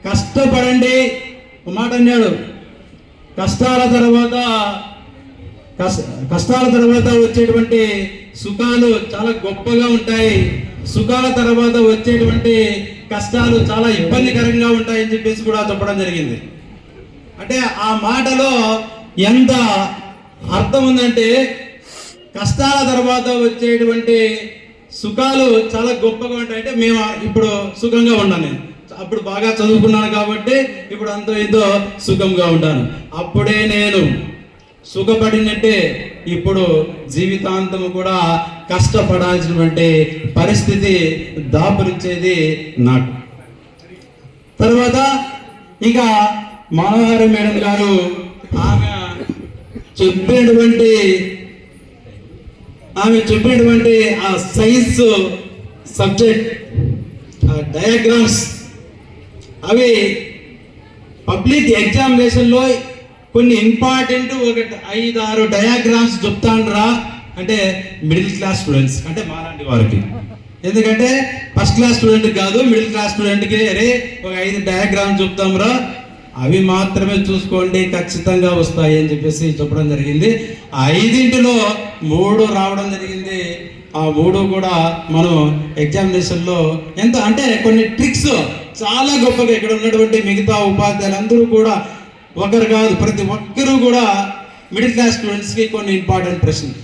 కష్టపడండి. ఒక మాట అన్నాడు, కష్టాల తర్వాత వచ్చేటువంటి సుఖాలు చాలా గొప్పగా ఉంటాయి. సుఖాల తర్వాత వచ్చేటువంటి కష్టాలు చాలా ఇబ్బందికరంగా ఉంటాయని చెప్పేసి కూడా చెప్పడం జరిగింది. అంటే ఆ మాటలో ఎంత అర్థం ఉందంటే కష్టాల తర్వాత వచ్చేటువంటి సుఖాలు చాలా గొప్పగా ఉంటాయి. అంటే మేము ఇప్పుడు సుఖంగా ఉన్నాను, నేను అప్పుడు బాగా చదువుకున్నాను కాబట్టి ఇప్పుడు అంతో ఇంతో సుఖంగా ఉంటాను. అప్పుడే నేను సుఖపడినట్టే ఇప్పుడు జీవితాంతం కూడా కష్టపడాల్సినటువంటి పరిస్థితి దాపురించేది నాకు. తర్వాత ఇక మనోహరి మేడం గారు ఆమె చెప్పినటువంటి ఆ సైన్స్ సబ్జెక్ట్ డయాగ్రామ్స్ అవి పబ్లిక్ ఎగ్జామినేషన్లో కొన్ని ఇంపార్టెంట్ 5-6 డయాగ్రామ్స్ చెప్తాండ్రా అంటే మిడిల్ క్లాస్ స్టూడెంట్స్ అంటే మాలాంటి వారికి. ఎందుకంటే ఫస్ట్ క్లాస్ స్టూడెంట్ కాదు, మిడిల్ క్లాస్ స్టూడెంట్కి అరే ఒక 5 డయాగ్రామ్స్ చెప్తాంరా, అవి మాత్రమే చూసుకోండి ఖచ్చితంగా వస్తాయి అని చెప్పేసి చెప్పడం జరిగింది. ఆ 5లో 3 రావడం జరిగింది. ఆ 3 కూడా మనం ఎగ్జామినేషన్లో ఎంత అంటే కొన్ని ట్రిక్స్ చాలా గొప్పగా ఇక్కడ ఉన్నటువంటి మిగతా ఉపాధ్యాయులందరూ కూడా ఒకరు కాదు ప్రతి ఒక్కరూ కూడా మిడిల్ క్లాస్ స్టూడెంట్స్కి కొన్ని ఇంపార్టెంట్ ప్రశ్నలు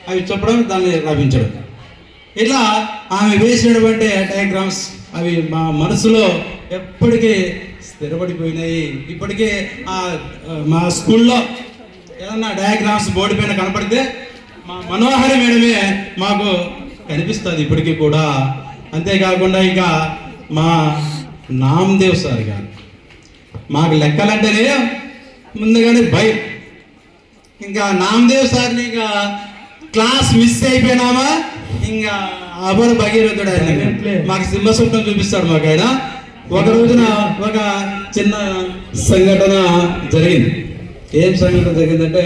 అవి చెప్పడం, దాన్ని రాపించడం, ఇలా ఆమె వేసినటువంటి డయాగ్రామ్స్ అవి మా మనసులో ఎప్పటికీ స్థిరపడిపోయినాయి. ఇప్పటికే మా స్కూల్లో ఏదన్నా డయాగ్రామ్స్ బోర్డు పైన కనపడితే మా మనోహరి మేడమే మాకు కనిపిస్తుంది ఇప్పటికీ కూడా. అంతేకాకుండా ఇక మా నామదేవ్ సార్ గారు మాకు లెక్కలంటేనే ముందుగానే భయం. ఇంకా నామదేవ్ సార్ని ఇంకా క్లాస్ మిస్ అయిపోయినామా ఇంకా అబర భగీరథుడు ఆయన మాకు సింహస్వప్నం చూపిస్తాడు మాకు ఆయన. ఒక రోజున ఒక చిన్న సంఘటన జరిగింది. ఏం సంఘటన జరిగిందంటే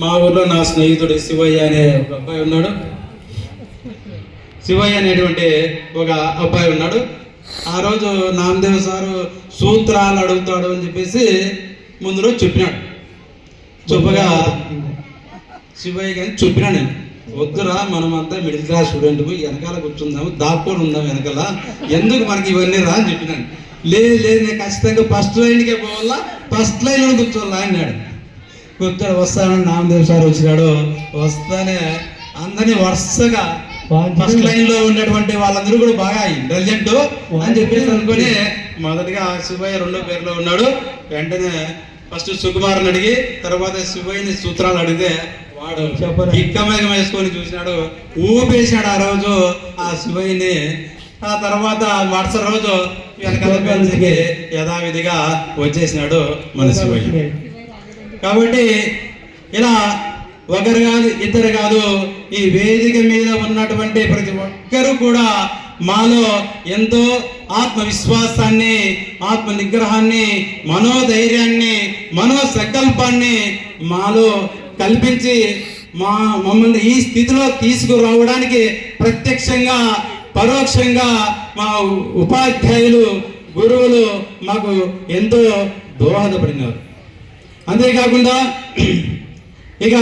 మా ఊర్లో నా స్నేహితుడు శివయ్య అనే ఒక అబ్బాయి ఉన్నాడు. శివయ్య అనేటువంటి ఒక అబ్బాయి ఉన్నాడు. ఆ రోజు నామదేవ్ సారు సూత్రాలు అడుగుతాడు అని చెప్పేసి ముందు రోజు చెప్పినాడు. చెప్పగా శివయ్య కానీ చెప్పినా నేను వద్దురా మనమంతా మిడిల్ క్లాస్ స్టూడెంట్ వెనకాల కూర్చుందాము, దాక్కొని ఉందాం వెనకాల, ఎందుకు మనకి ఇవన్నీ రా అని చెప్పినాను. లేదు నేను ఖచ్చితంగా ఫస్ట్ లైన్కే పోవాలా, ఫస్ట్ లైన్లో కూర్చోవాలా అన్నాడు. కూర్చొని వస్తానని నామదేవ్ సార్ వచ్చినాడు. వస్తానే అందరినీ వరుసగా ఫస్ట్ లైన్ లో ఉన్నటువంటి వాళ్ళందరూ కూడా బాగా ఇంటెలిజెంట్ అని చెప్పేసి అనుకుని మొదటిగా శివయ్య 2వ పేరులో ఉన్నాడు. వెంటనే ఫస్ట్ సుకుమార్ని అడిగి తర్వాత శివయ్యని సూత్రాలు అడిగితే వాడు ఇక్కమేఘం వేసుకొని చూసినాడు, ఊపేసినాడు ఆ రోజు ఆ శివయ్యని. ఆ తర్వాత మరుసటి రోజు వెనకాల బెంచ్కి యథావిధిగా వచ్చేసినాడు మన శివయ్య. కాబట్టి ఇలా ఒకరు కాదు ఇద్దరు కాదు, ఈ వేదిక మీద ఉన్నటువంటి ప్రతి ఒక్కరూ కూడా మాలో ఎంతో ఆత్మవిశ్వాసాన్ని, ఆత్మ నిగ్రహాన్ని, మనోధైర్యాన్ని, మనోసంకల్పాన్ని మాలో కల్పించి మమ్మల్ని ఈ స్థితిలో తీసుకురావడానికి ప్రత్యక్షంగా పరోక్షంగా మా ఉపాధ్యాయులు, గురువులు మాకు ఎంతో దోహదపడినారు. అంతేకాకుండా ఇక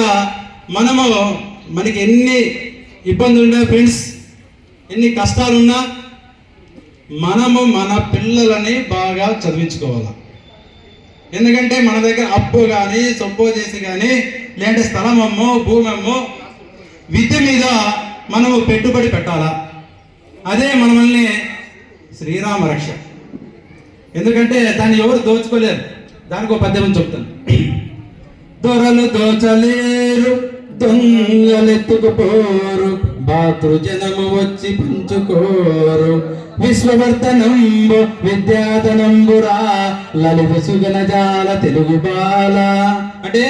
మనకి ఎన్ని ఇబ్బందులు ఉన్నా ఫ్రెండ్స్, ఎన్ని కష్టాలున్నా మనము మన పిల్లలని బాగా చదివించుకోవాలి. ఎందుకంటే మన దగ్గర అప్పు కానీ సొప్పు చేసి కానీ లేదంటే స్థలమమ్మో భూమమ్మో విద్య మీద మనము పెట్టుబడి పెట్టాలా. అదే మనల్ని శ్రీరామ రక్ష. ఎందుకంటే దాన్ని ఎవరు దోచుకోలేరు. దానికి ఒక పద్యం చెప్తాను. దొరలు దోచలేరు, దొంగలెత్తుకుపోరు, భాతృజనము వచ్చి పంచుకోరు, విశ్వవర్ధనంబు విద్యాధనంబురా లలిత సుగనజాల తెలుగు బాల. అంటే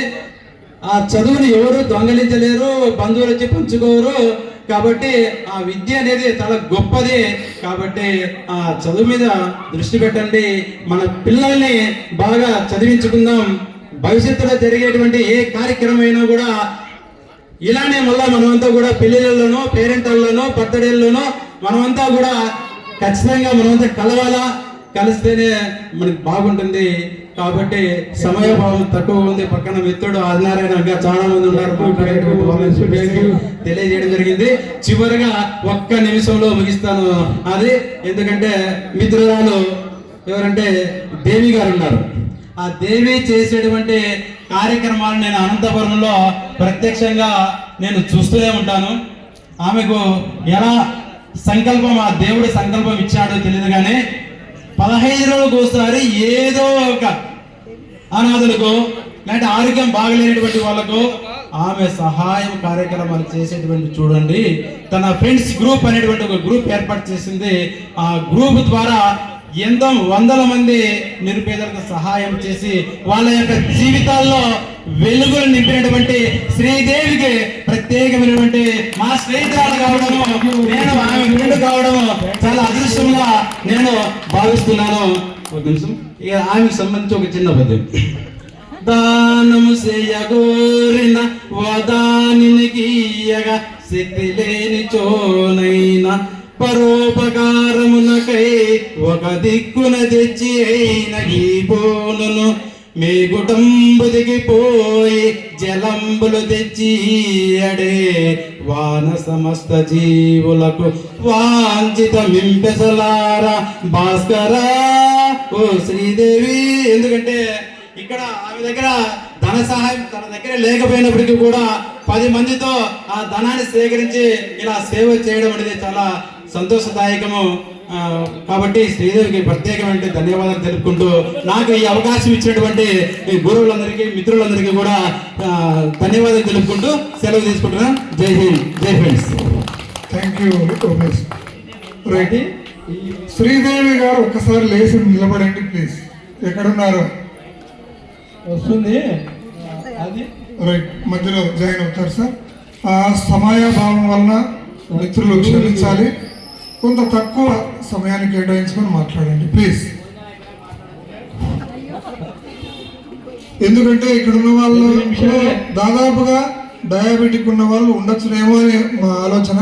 ఆ చదువుని ఎవరు దొంగలించలేరు, బంధువులు వచ్చి పంచుకోరు. కాబట్టి ఆ విద్య అనేది చాలా గొప్పది. కాబట్టి ఆ చదువు మీద దృష్టి పెట్టండి. మన పిల్లల్ని బాగా చదివించుకుందాం. భవిష్యత్తులో జరిగేటువంటి ఏ కార్యక్రమం అయినా కూడా ఇలానే మళ్ళీ మనమంతా కూడా పెళ్లిళ్ళలోనో పేరెంటల్లోనో బర్త్డేల్లోనో మనమంతా కూడా ఖచ్చితంగా మనమంతా కలవాలా. కలిస్తేనే మనకి బాగుంటుంది. కాబట్టి సమయభావం తక్కువ ఉంది. పక్కన మిత్రుడు ఆదినారాయణ ఇంకా చాలా మంది ఉన్నారు మాట్లాడేటువంటి వాళ్ళని చెప్పేసి తెలియజేయడం జరిగింది. చివరిగా ఒక్క నిమిషంలో ముగిస్తాను అది, ఎందుకంటే మిత్రురాలు ఎవరంటే దేవి గారు ఉన్నారు. ఆ దేవి చేసేటువంటి కార్యక్రమాలు నేను అనంతపురంలో ప్రత్యక్షంగా నేను చూస్తూనే ఉంటాను. ఆమెకు ఎలా సంకల్పం, ఆ దేవుడి సంకల్పం ఇచ్చాడో తెలియదు కానీ 15 రోజులకు ఒకసారి ఏదో ఒక అనాథులకు లేదంటే ఆరోగ్యం బాగలేనటువంటి వాళ్ళకు ఆమె సహాయం కార్యక్రమాలు చేసేటువంటి చూడండి. తన ఫ్రెండ్స్ గ్రూప్ అనేటువంటి ఒక గ్రూప్ ఏర్పాటు చేసింది. ఆ గ్రూప్ ద్వారా ఎంతో వందల మంది నిరుపేదలకు సహాయం చేసి వాళ్ళ యొక్క జీవితాల్లో వెలుగులు నింపినటువంటి శ్రీదేవికి ప్రత్యేకమైనటువంటి మా స్నేహితురాలు కావడము, నేను ఆమె ఫ్రెండ్ కావడము చాలా అదృష్టంగా నేను భావిస్తున్నాను. ఒక నిమిషం, ఇక ఆమెకు సంబంధించి ఒక చిన్న పద్యం. దానము చేయగోరిన వదానికి శక్తి లేని చోనైనా పరోపకారమునకై ఒక దిక్కున తెచ్చి అయిన ఈ బోనును మీ కుటుంబు దిగిపోయి జలంబులు తెచ్చి అడే వాన సమస్త జీవులకు వాంఛిత మింపెసలారా భాస్కరా ఓ శ్రీదేవి. ఎందుకంటే ఇక్కడ ఆమె దగ్గర ధన సహాయం తన దగ్గర లేకపోయినప్పటికీ కూడా 10 మందితో ఆ ధనాన్ని సేకరించి ఇలా సేవ చేయడం అనేది చాలా సంతోషదాయకము. కాబట్టి శ్రీదేవికి ప్రత్యేకమైన ధన్యవాదాలు తెలుపుకుంటూ నాకు ఈ అవకాశం ఇచ్చినటువంటి గురువులందరికీ మిత్రులందరికీ కూడా ధన్యవాదాలు తెలుపుకుంటూ సెలవు తీసుకుంటున్నాను. జై హింద్, జై friends. Thank you Umesh. Right, Sridevi గారు ఒక్కసారి లేచి నిలబడండి ప్లీజ్. ఎక్కడున్నారు? వస్తుంది అది రైట్, మధ్యలో జాయిన్ అవుతారు సార్. సమయాభావం వలన మిత్రులు క్షమించాలి. కొంత తక్కువ సమయాన్ని కేటాయించుకొని మాట్లాడండి ప్లీజ్. ఎందుకంటే ఇక్కడ ఉన్న వాళ్ళు దాదాపుగా డయాబెటిక్ ఉన్న వాళ్ళు ఉండొచ్చునేమో అని మా ఆలోచన.